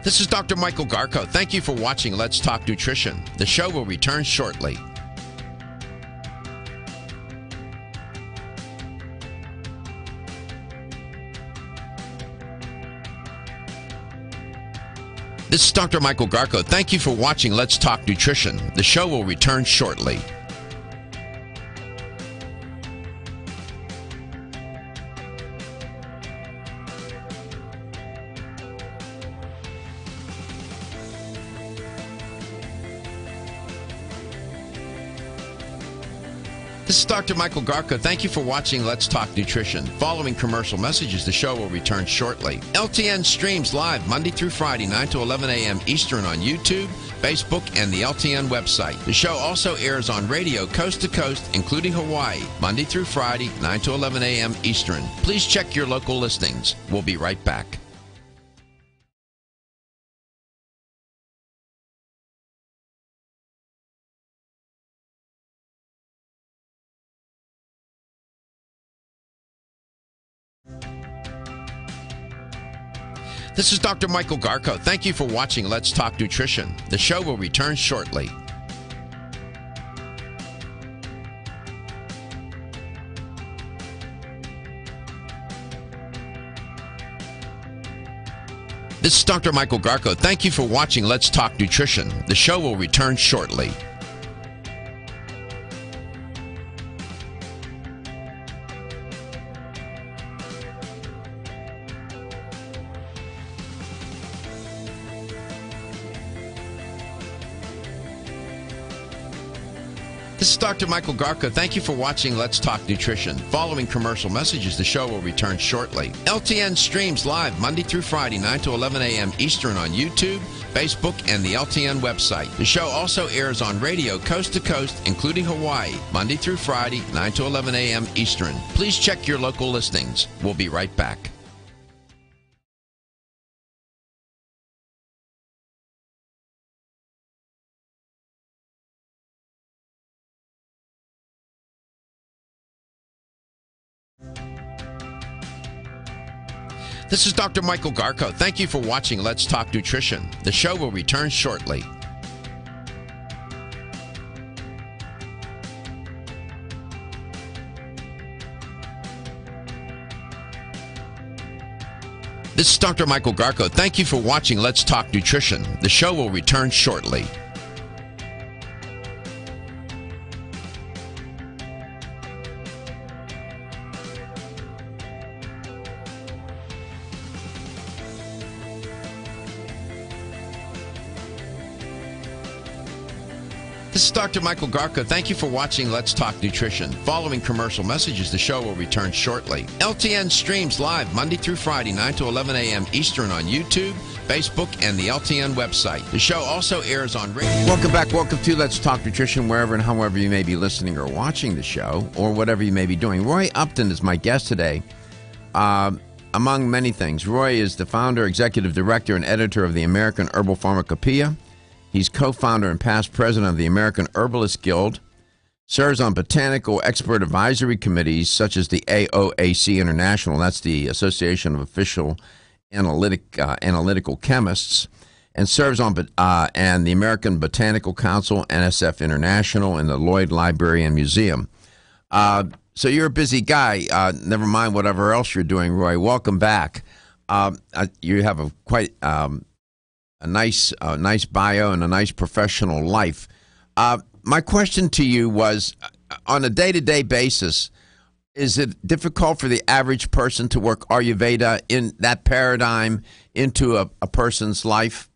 This is Dr. Michael Garko. Thank you for watching Let's Talk Nutrition. The show will return shortly. This is Dr. Michael Garko. Thank you for watching Let's Talk Nutrition. The show will return shortly. This is Dr. Michael Garko. Thank you for watching Let's Talk Nutrition. Following commercial messages, the show will return shortly. LTN streams live Monday through Friday, 9 to 11 a.m. Eastern on YouTube, Facebook, and the LTN website. The show also airs on radio coast to coast, including Hawaii, Monday through Friday, 9 to 11 a.m. Eastern. Please check your local listings. We'll be right back. This is Dr. Michael Garko. Thank you for watching Let's Talk Nutrition. The show will return shortly. This is Dr. Michael Garko. Thank you for watching Let's Talk Nutrition. The show will return shortly. This is Dr. Michael Garko. Thank you for watching Let's Talk Nutrition. Following commercial messages, the show will return shortly. LTN streams live Monday through Friday, 9 to 11 a.m. Eastern on YouTube, Facebook, and the LTN website. The show also airs on radio coast to coast, including Hawaii, Monday through Friday, 9 to 11 a.m. Eastern. Please check your local listings. We'll be right back. This is Dr. Michael Garko. Thank you for watching Let's Talk Nutrition. The show will return shortly. This is Dr. Michael Garko. Thank you for watching Let's Talk Nutrition. The show will return shortly. This is Dr. Michael Garko. Thank you for watching Let's Talk Nutrition. Following commercial messages, the show will return shortly. LTN streams live Monday through Friday, 9 to 11 a.m. Eastern on YouTube, Facebook, and the LTN website. The show also airs on radio. Welcome back. Welcome to Let's Talk Nutrition, wherever and however you may be listening or watching the show, or whatever you may be doing. Roy Upton is my guest today. Among many things, Roy is the founder, executive director, and editor of the American Herbal Pharmacopoeia. He's co-founder and past president of the American Herbalist Guild, serves on botanical expert advisory committees such as the AOAC International, that's the Association of Official Analytical Chemists, and serves on and the American Botanical Council, NSF International, and the Lloyd Library and Museum. So you're a busy guy. Never mind whatever else you're doing, Roy. Welcome back. You have a quite a nice bio and a nice professional life. My question to you was, on a day-to-day basis, is it difficult for the average person to work Ayurveda in that paradigm into a person's life?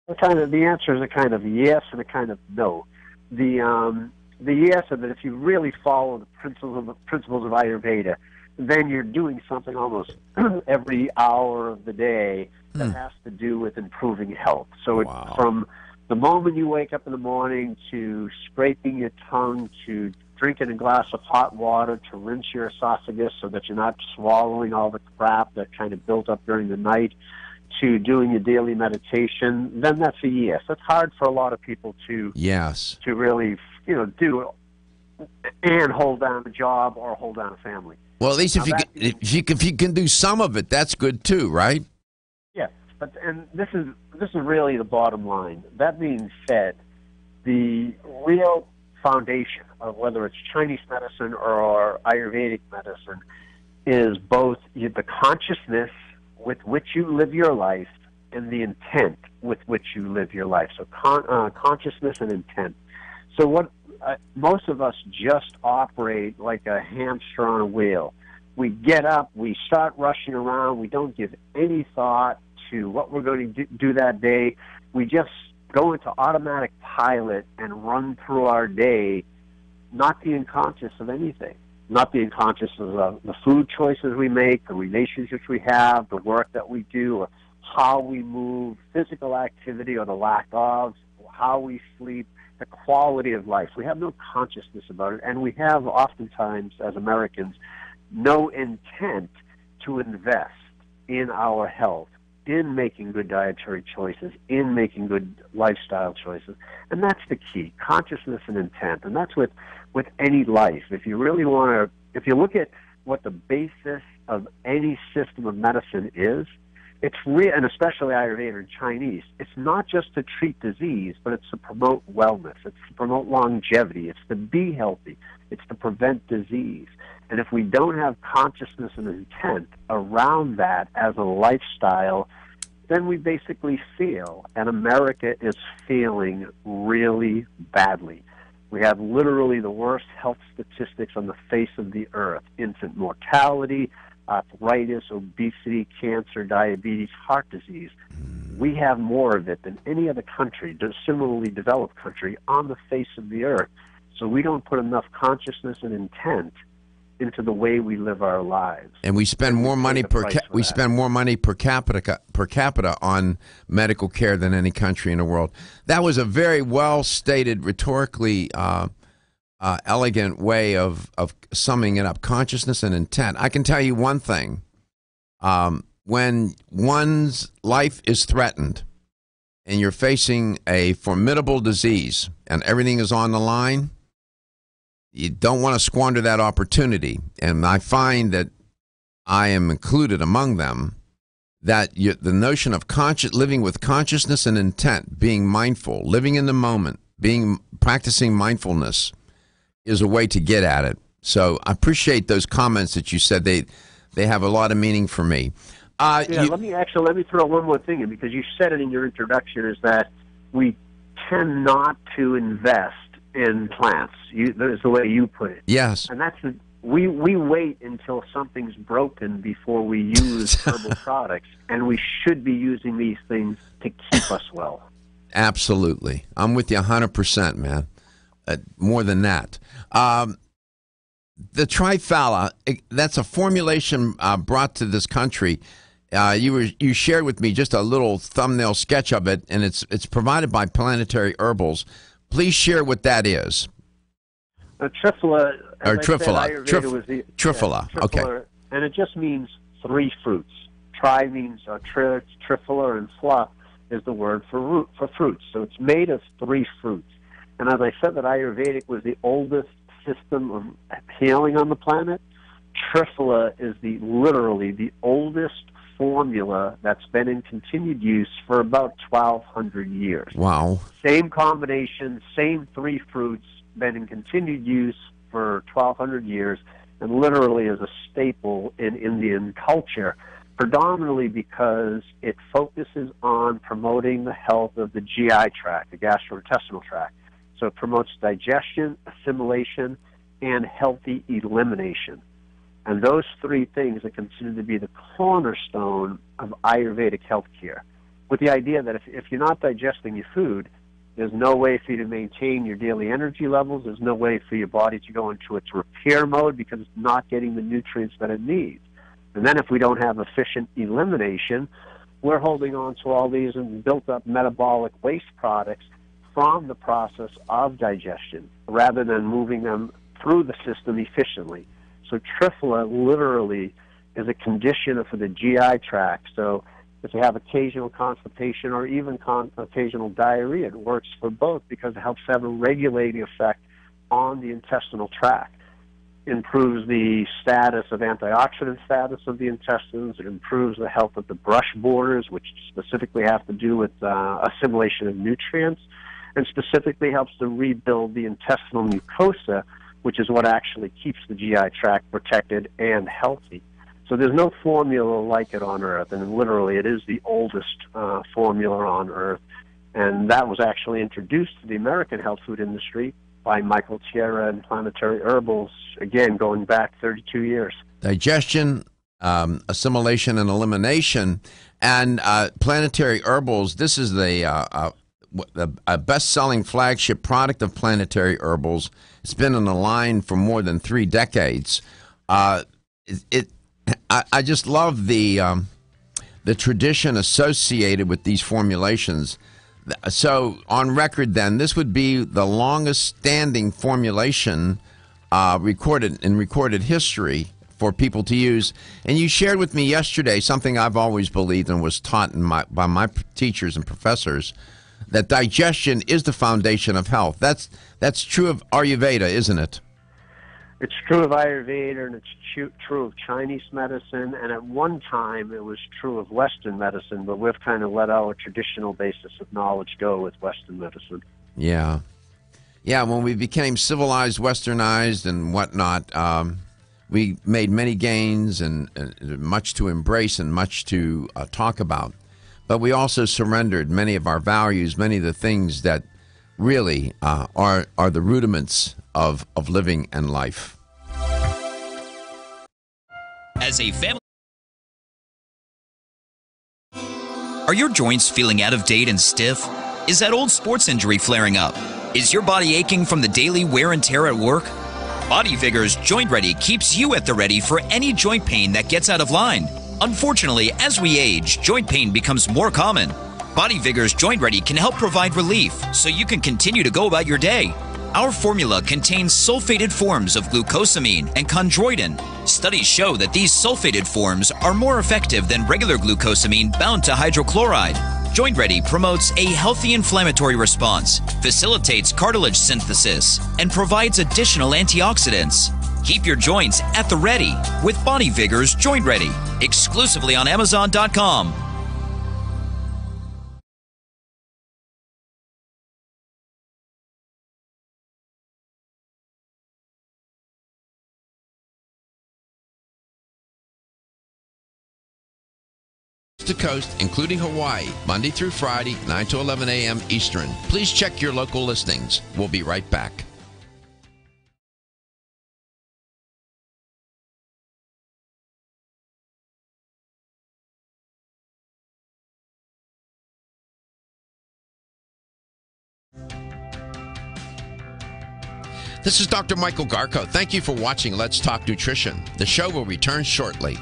The answer is a kind of yes and a kind of no. The yes is that if you really follow the principles of Ayurveda, then you're doing something almost every hour of the day that has to do with improving health. So it's from the moment you wake up in the morning to scraping your tongue, to drinking a glass of hot water, to rinse your esophagus so that you're not swallowing all the crap that kind of built up during the night, to doing your daily meditation, then that's a yes. That's hard for a lot of people to really do and hold down a job or hold down a family. Well, at least if you can do some of it, that's good too, right? Yeah, and this is really the bottom line. That being said, the real foundation of whether it's Chinese medicine or Ayurvedic medicine is both the consciousness with which you live your life and the intent with which you live your life. So consciousness and intent. So what most of us just operate like a hamster on a wheel. We get up, we start rushing around, we don't give any thought to what we're going to do that day. We just go into automatic pilot and run through our day, not being conscious of anything, not being conscious of the food choices we make, the relationships we have, the work that we do, or how we move, physical activity or the lack of, how we sleep, the quality of life. We have no consciousness about it, and we have oftentimes, as Americans, no intent to invest in our health, in making good dietary choices, in making good lifestyle choices. And that's the key, consciousness and intent. And that's with any life. If you really want to, if you look at what the basis of any system of medicine is, it's and especially Ayurveda and Chinese, it's not just to treat disease, but it's to promote wellness. It's to promote longevity. It's to be healthy. It's to prevent disease. And if we don't have consciousness and intent around that as a lifestyle, then we basically fail. And America is failing really badly. We have literally the worst health statistics on the face of the earth. Infant mortality, arthritis, obesity, cancer, diabetes, heart disease. We have more of it than any other country, similarly developed country, on the face of the earth. So we don't put enough consciousness and intent into the way we live our lives. And we spend more money per capita on medical care than any country in the world. That was a very well stated, rhetorically elegant way of summing it up. Consciousness and intent. I can tell you one thing. When one's life is threatened and you're facing a formidable disease and everything is on the line, you don't want to squander that opportunity. And I find that I am included among them, that the notion of living with consciousness and intent, being mindful, living in the moment, practicing mindfulness is a way to get at it. So I appreciate those comments that you said. They have a lot of meaning for me. Let me throw one more thing in, because you said it in your introduction, is that we tend not to invest in plants. That is the way you put it. Yes. And that's we wait until something's broken before we use herbal products, and we should be using these things to keep us well. Absolutely. I'm with you 100%, man. More than that. The triphala, that's a formulation brought to this country. You shared with me just a little thumbnail sketch of it, and it's provided by Planetary Herbals. Please share what that is. Triphala, Or triphala. Triphala, Okay. And it just means three fruits. Tri means triphala, and phla is the word for fruits. So it's made of three fruits. And as I said, that Ayurvedic was the oldest system of healing on the planet. Triphala is literally the oldest formula that's been in continued use for about 1,200 years. Wow. Same combination, same three fruits, been in continued use for 1,200 years, and literally is a staple in Indian culture, predominantly because it focuses on promoting the health of the GI tract, the gastrointestinal tract. So it promotes digestion, assimilation, and healthy elimination. And those three things are considered to be the cornerstone of Ayurvedic healthcare, with the idea that if you're not digesting your food, there's no way for you to maintain your daily energy levels. There's no way for your body to go into its repair mode because it's not getting the nutrients that it needs. And then if we don't have efficient elimination, we're holding on to all these built-up metabolic waste products from the process of digestion rather than moving them through the system efficiently. So triphala literally is a conditioner for the GI tract. So if you have occasional constipation or even occasional diarrhea, it works for both because it helps have a regulating effect on the intestinal tract. It improves the status of antioxidant status of the intestines. It improves the health of the brush borders, which specifically have to do with assimilation of nutrients, and specifically helps to rebuild the intestinal mucosa, which is what actually keeps the GI tract protected and healthy. So there's no formula like it on Earth, and literally it is the oldest formula on Earth. And that was actually introduced to the American health food industry by Michael Tierra and Planetary Herbals, again, going back 32 years. Digestion, assimilation, and elimination. And Planetary Herbals, this is a best-selling flagship product of Planetary Herbals. It's been in the line for more than 3 decades. I just love the tradition associated with these formulations. So on record, then, this would be the longest-standing formulation recorded in recorded history for people to use. And you shared with me yesterday something I've always believed and was taught by my teachers and professors, that digestion is the foundation of health. That's true of Ayurveda, isn't it? It's true of Ayurveda, and it's true of Chinese medicine, and at one time it was true of Western medicine, but we've kind of let our traditional basis of knowledge go with Western medicine. Yeah. Yeah, when we became civilized, westernized, and whatnot, we made many gains and much to embrace and much to talk about. But we also surrendered many of our values, many of the things that really are the rudiments of living and life. As a family, are your joints feeling out of date and stiff? Is that old sports injury flaring up? Is your body aching from the daily wear and tear at work? Body Vigor's Joint Ready keeps you at the ready for any joint pain that gets out of line. Unfortunately, as we age, joint pain becomes more common. Body Vigor's Joint Ready can help provide relief so you can continue to go about your day. Our formula contains sulfated forms of glucosamine and chondroitin. Studies show that these sulfated forms are more effective than regular glucosamine bound to hydrochloride. Joint Ready promotes a healthy inflammatory response, facilitates cartilage synthesis, and provides additional antioxidants. Keep your joints at the ready with Body Vigor's Joint Ready, exclusively on Amazon.com. To coast, including Hawaii, Monday through Friday, 9 to 11 a.m. Eastern. Please check your local listings. We'll be right back. This is Dr. Michael Garko. Thank you for watching Let's Talk Nutrition. The show will return shortly.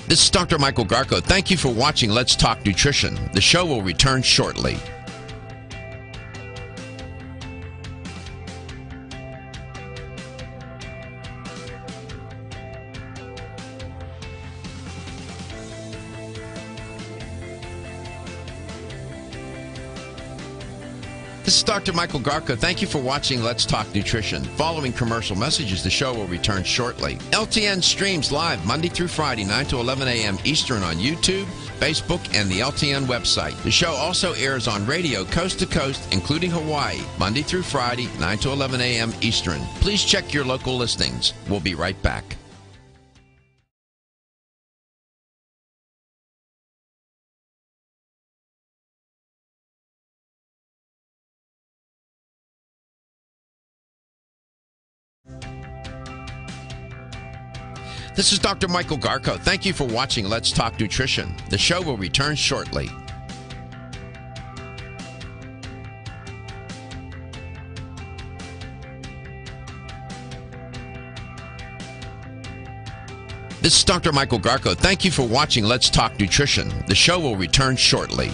This is Dr. Michael Garko. Thank you for watching Let's Talk Nutrition. The show will return shortly. This is Dr. Michael Garko. Thank you for watching Let's Talk Nutrition. Following commercial messages, the show will return shortly. LTN streams live Monday through Friday, 9 to 11 a.m. Eastern on YouTube, Facebook, and the LTN website. The show also airs on radio coast to coast, including Hawaii, Monday through Friday, 9 to 11 a.m. Eastern. Please check your local listings. We'll be right back. This is Dr. Michael Garko. Thank you for watching Let's Talk Nutrition. The show will return shortly. This is Dr. Michael Garko. Thank you for watching Let's Talk Nutrition. The show will return shortly.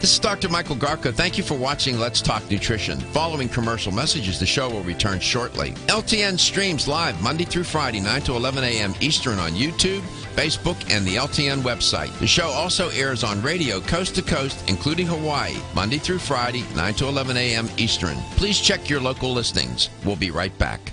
This is Dr. Michael Garko. Thank you for watching Let's Talk Nutrition. Following commercial messages, the show will return shortly. LTN streams live Monday through Friday, 9 to 11 a.m. Eastern on YouTube, Facebook, and the LTN website. The show also airs on radio coast to coast, including Hawaii, Monday through Friday, 9 to 11 a.m. Eastern. Please check your local listings. We'll be right back.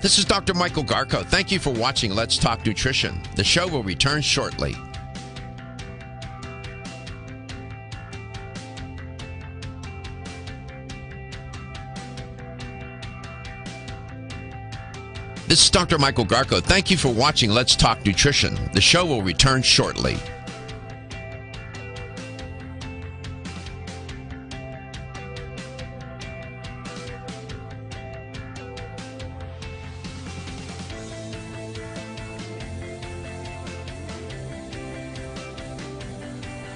This is Dr. Michael Garko. Thank you for watching Let's Talk Nutrition. The show will return shortly. This is Dr. Michael Garko. Thank you for watching Let's Talk Nutrition. The show will return shortly.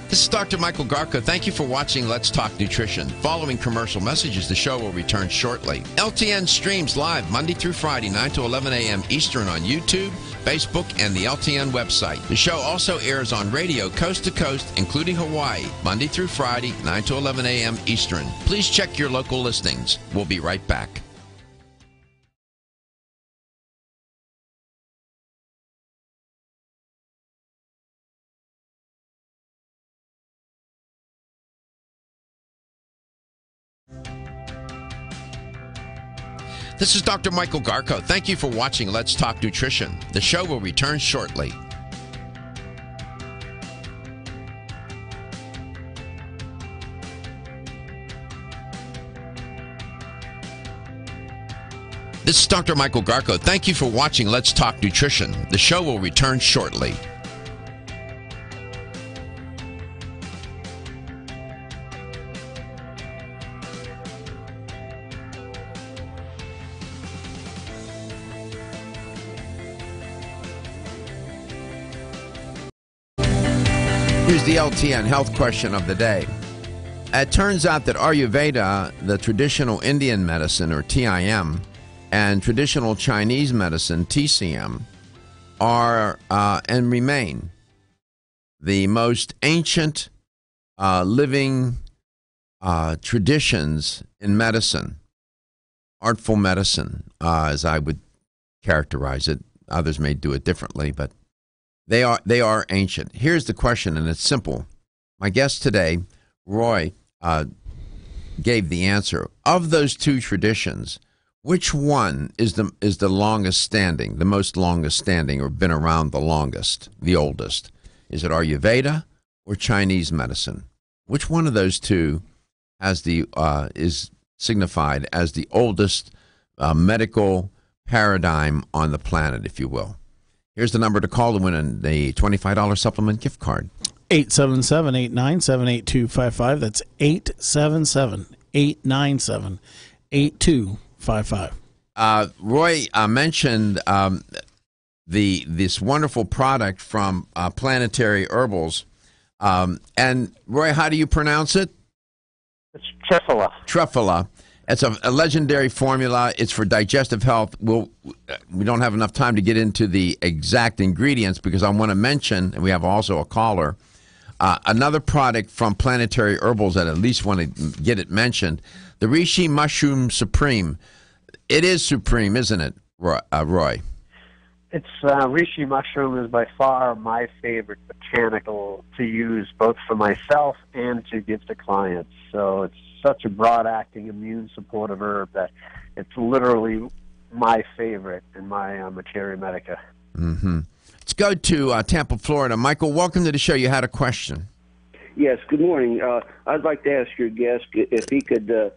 This is Dr. Michael Garko. Thank you for watching Let's Talk Nutrition. Following commercial messages, the show will return shortly. LTN streams live Monday through Friday, 9 to 11 a.m. Eastern on YouTube, Facebook, and the LTN website. The show also airs on radio coast to coast, including Hawaii, Monday through Friday, 9 to 11 a.m. Eastern. Please check your local listings. We'll be right back. This is Dr. Michael Garko. Thank you for watching Let's Talk Nutrition. The show will return shortly. This is Dr. Michael Garko. Thank you for watching Let's Talk Nutrition. The show will return shortly. Here's the LTN health question of the day. It turns out that Ayurveda, the traditional Indian medicine, or TIM, and traditional Chinese medicine, TCM, are and remain the most ancient living traditions in medicine, artful medicine, as I would characterize it. Others may do it differently, but they are ancient. Here's the question, and it's simple. My guest today, Roy, gave the answer. Of those two traditions, Which one is the longest standing, the most longest standing, or been around the longest, the oldest? Is it Ayurveda or Chinese medicine? Which one of those two has is signified as the oldest medical paradigm on the planet, if you will? Here's the number to call to win the $25 supplement gift card. 877-897-8255. That's 877-897-8255. Roy mentioned this wonderful product from Planetary Herbals. And Roy, how do you pronounce it? It's Triphala. Triphala. It's a legendary formula. It's for digestive health. We don't have enough time to get into the exact ingredients because I want to mention, and we have also a caller, another product from Planetary Herbals that at least want to get it mentioned, the Reishi Mushroom Supreme. It is supreme, isn't it, Roy? It's reishi mushroom is by far my favorite botanical to use, both for myself and to give to clients. So it's such a broad-acting, immune supportive herb that it's literally my favorite in my materia medica. Mm-hmm. Let's go to Tampa, Florida. Michael, welcome to the show. You had a question. Yes, good morning. I'd like to ask your guest if he could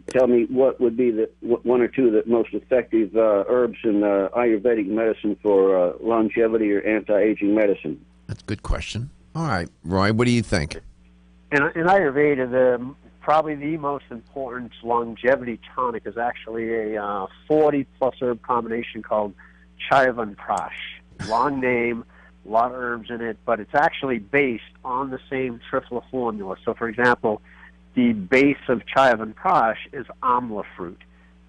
tell me what would be the one or two of the most effective herbs in Ayurvedic medicine for longevity or anti-aging medicine. That's a good question. All right, Roy, what do you think? In Ayurveda, probably the most important longevity tonic is actually a 40-plus herb combination called Chayavanprash. Long name, a lot of herbs in it, but it's actually based on the same Triphala formula. So, for example, the base of Chayavanprash is amla fruit,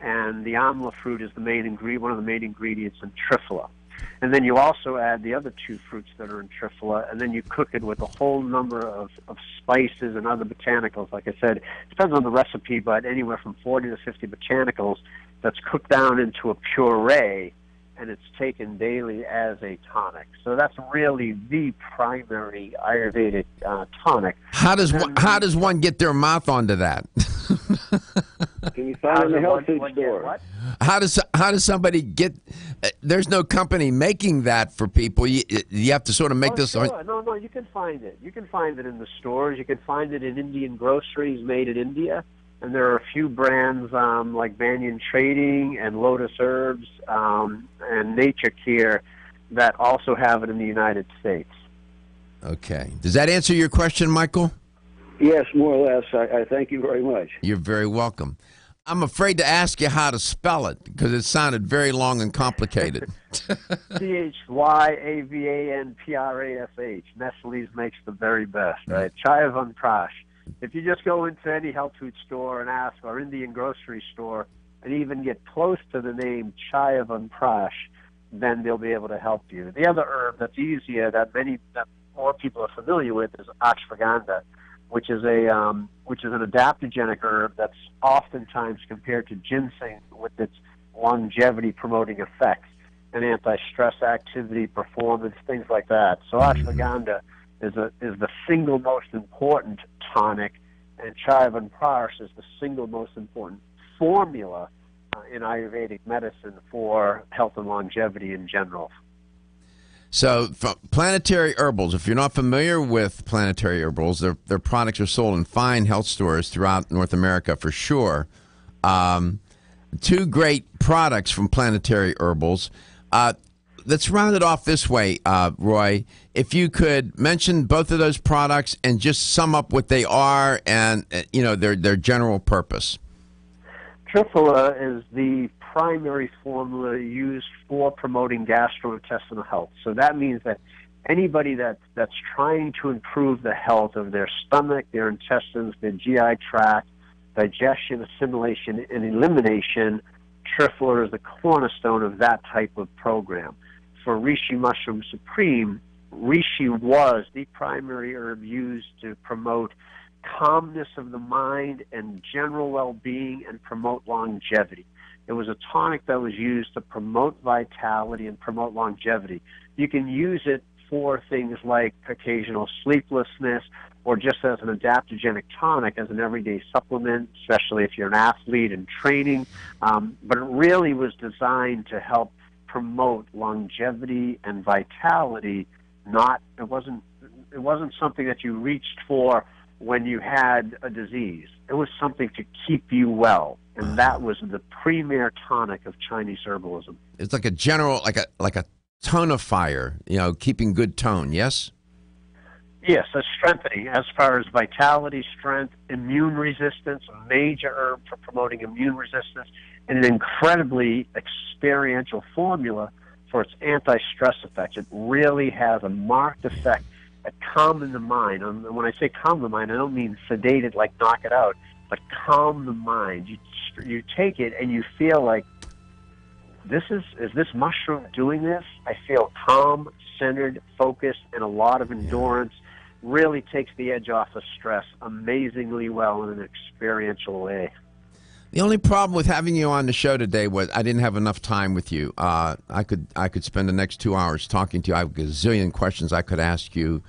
and the amla fruit is one of the main ingredients in Triphala. And then you also add the other two fruits that are in Triphala, and then you cook it with a whole number of spices and other botanicals. Like I said, it depends on the recipe, but anywhere from 40 to 50 botanicals that's cooked down into a puree, and it's taken daily as a tonic. So that's really the primary Ayurvedic tonic. How does one get their mouth onto that? Can you find it in the health food store? How does somebody get? There's no company making that for people. You have to sort of make this. Sure. No, you can find it. You can find it in the stores. You can find it in Indian groceries made in India. And there are a few brands like Banyan Trading and Lotus Herbs and Nature Care that also have it in the United States. Okay. Does that answer your question, Michael? Yes, more or less. I thank you very much. You're very welcome. I'm afraid to ask you how to spell it because it sounded very long and complicated. Chayavanprash. Nestle's makes the very best, right? Chayavanprash. If you just go into any health food store and ask, or Indian grocery store, and even get close to the name Chayavanprash, then they'll be able to help you. The other herb that's easier that more people are familiar with is ashwagandha, which is an adaptogenic herb that's oftentimes compared to ginseng with its longevity promoting effects and anti-stress activity, performance, things like that. So ashwagandha is the single most important tonic, and Chayavanprash is the single most important formula in Ayurvedic medicine for health and longevity in general. So, from Planetary Herbals, if you're not familiar with Planetary Herbals, their products are sold in fine health stores throughout North America for sure. Two great products from Planetary Herbals. Let's round it off this way, Roy. If you could mention both of those products and just sum up what they are and their general purpose. Triphala is the primary formula used for promoting gastrointestinal health. So that means that anybody that's trying to improve the health of their stomach, their intestines, their GI tract, digestion, assimilation, and elimination, Triphala is the cornerstone of that type of program. For Reishi Mushroom Supreme, Reishi was the primary herb used to promote calmness of the mind and general well-being and promote longevity. It was a tonic that was used to promote vitality and promote longevity. You can use it for things like occasional sleeplessness, or just as an adaptogenic tonic, as an everyday supplement, especially if you're an athlete and training. But it really was designed to help promote longevity and vitality. It wasn't something that you reached for when you had a disease. It was something to keep you well, and that was the premier tonic of Chinese herbalism. It's like a general, like a tonifier, keeping good tone. Yes. Yes, a strengthening as far as vitality, strength, immune resistance, a major herb for promoting immune resistance, and an incredibly experiential formula for its anti-stress effects. It really has a marked effect at calming the mind. And when I say calm the mind, I don't mean sedate it, like knock it out, but calm the mind. You take it and you feel like, is this mushroom doing this? I feel calm, centered, focused, and a lot of endurance. Really takes the edge off of stress amazingly well in an experiential way. The only problem with having you on the show today was I didn't have enough time with you. I could spend the next 2 hours talking to you. I have a gazillion questions I could ask you.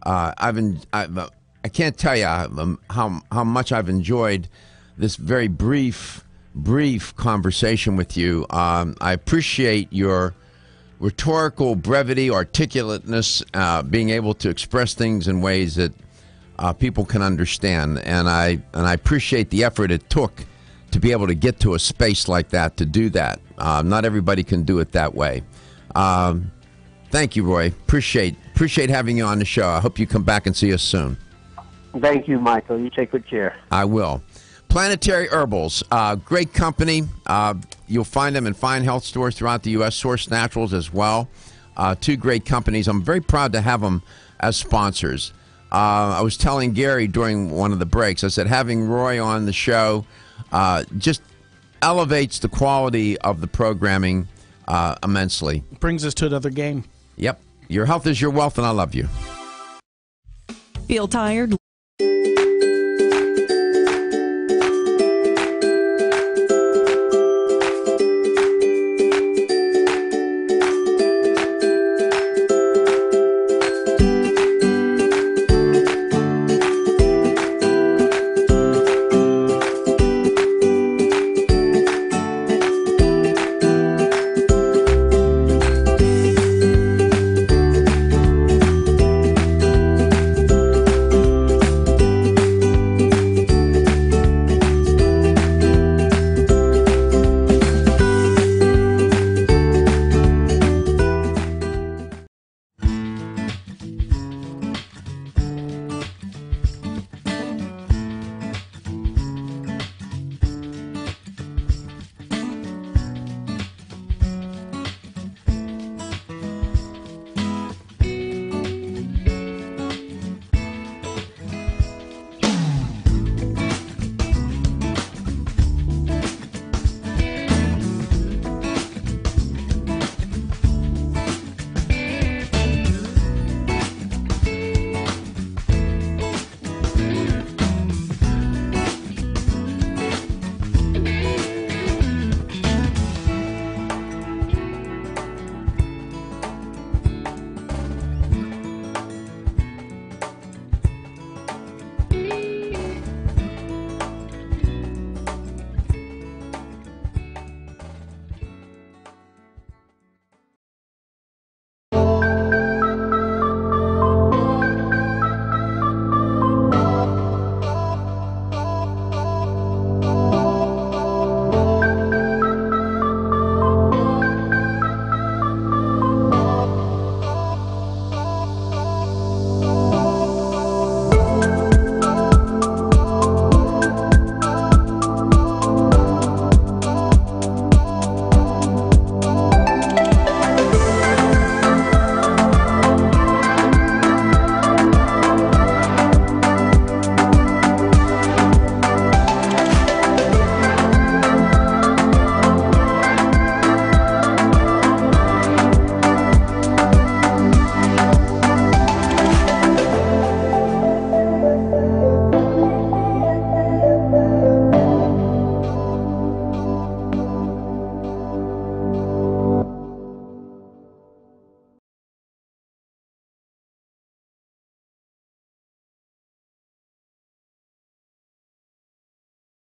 I can't tell you how much I've enjoyed this very brief conversation with you. I appreciate your rhetorical brevity, articulateness, being able to express things in ways that people can understand, and I appreciate the effort it took to be able to get to a space like that, to do that. Not everybody can do it that way. Thank you, Roy. Appreciate having you on the show. I hope you come back and see us soon. Thank you, Michael. You take good care. I will. Planetary Herbals, great company. You'll find them in fine health stores throughout the U.S., Source Naturals as well. Two great companies. I'm very proud to have them as sponsors. I was telling Gary during one of the breaks, I said having Roy on the show just elevates the quality of the programming immensely. Brings us to another game. Yep. Your health is your wealth, and I love you. Feel tired?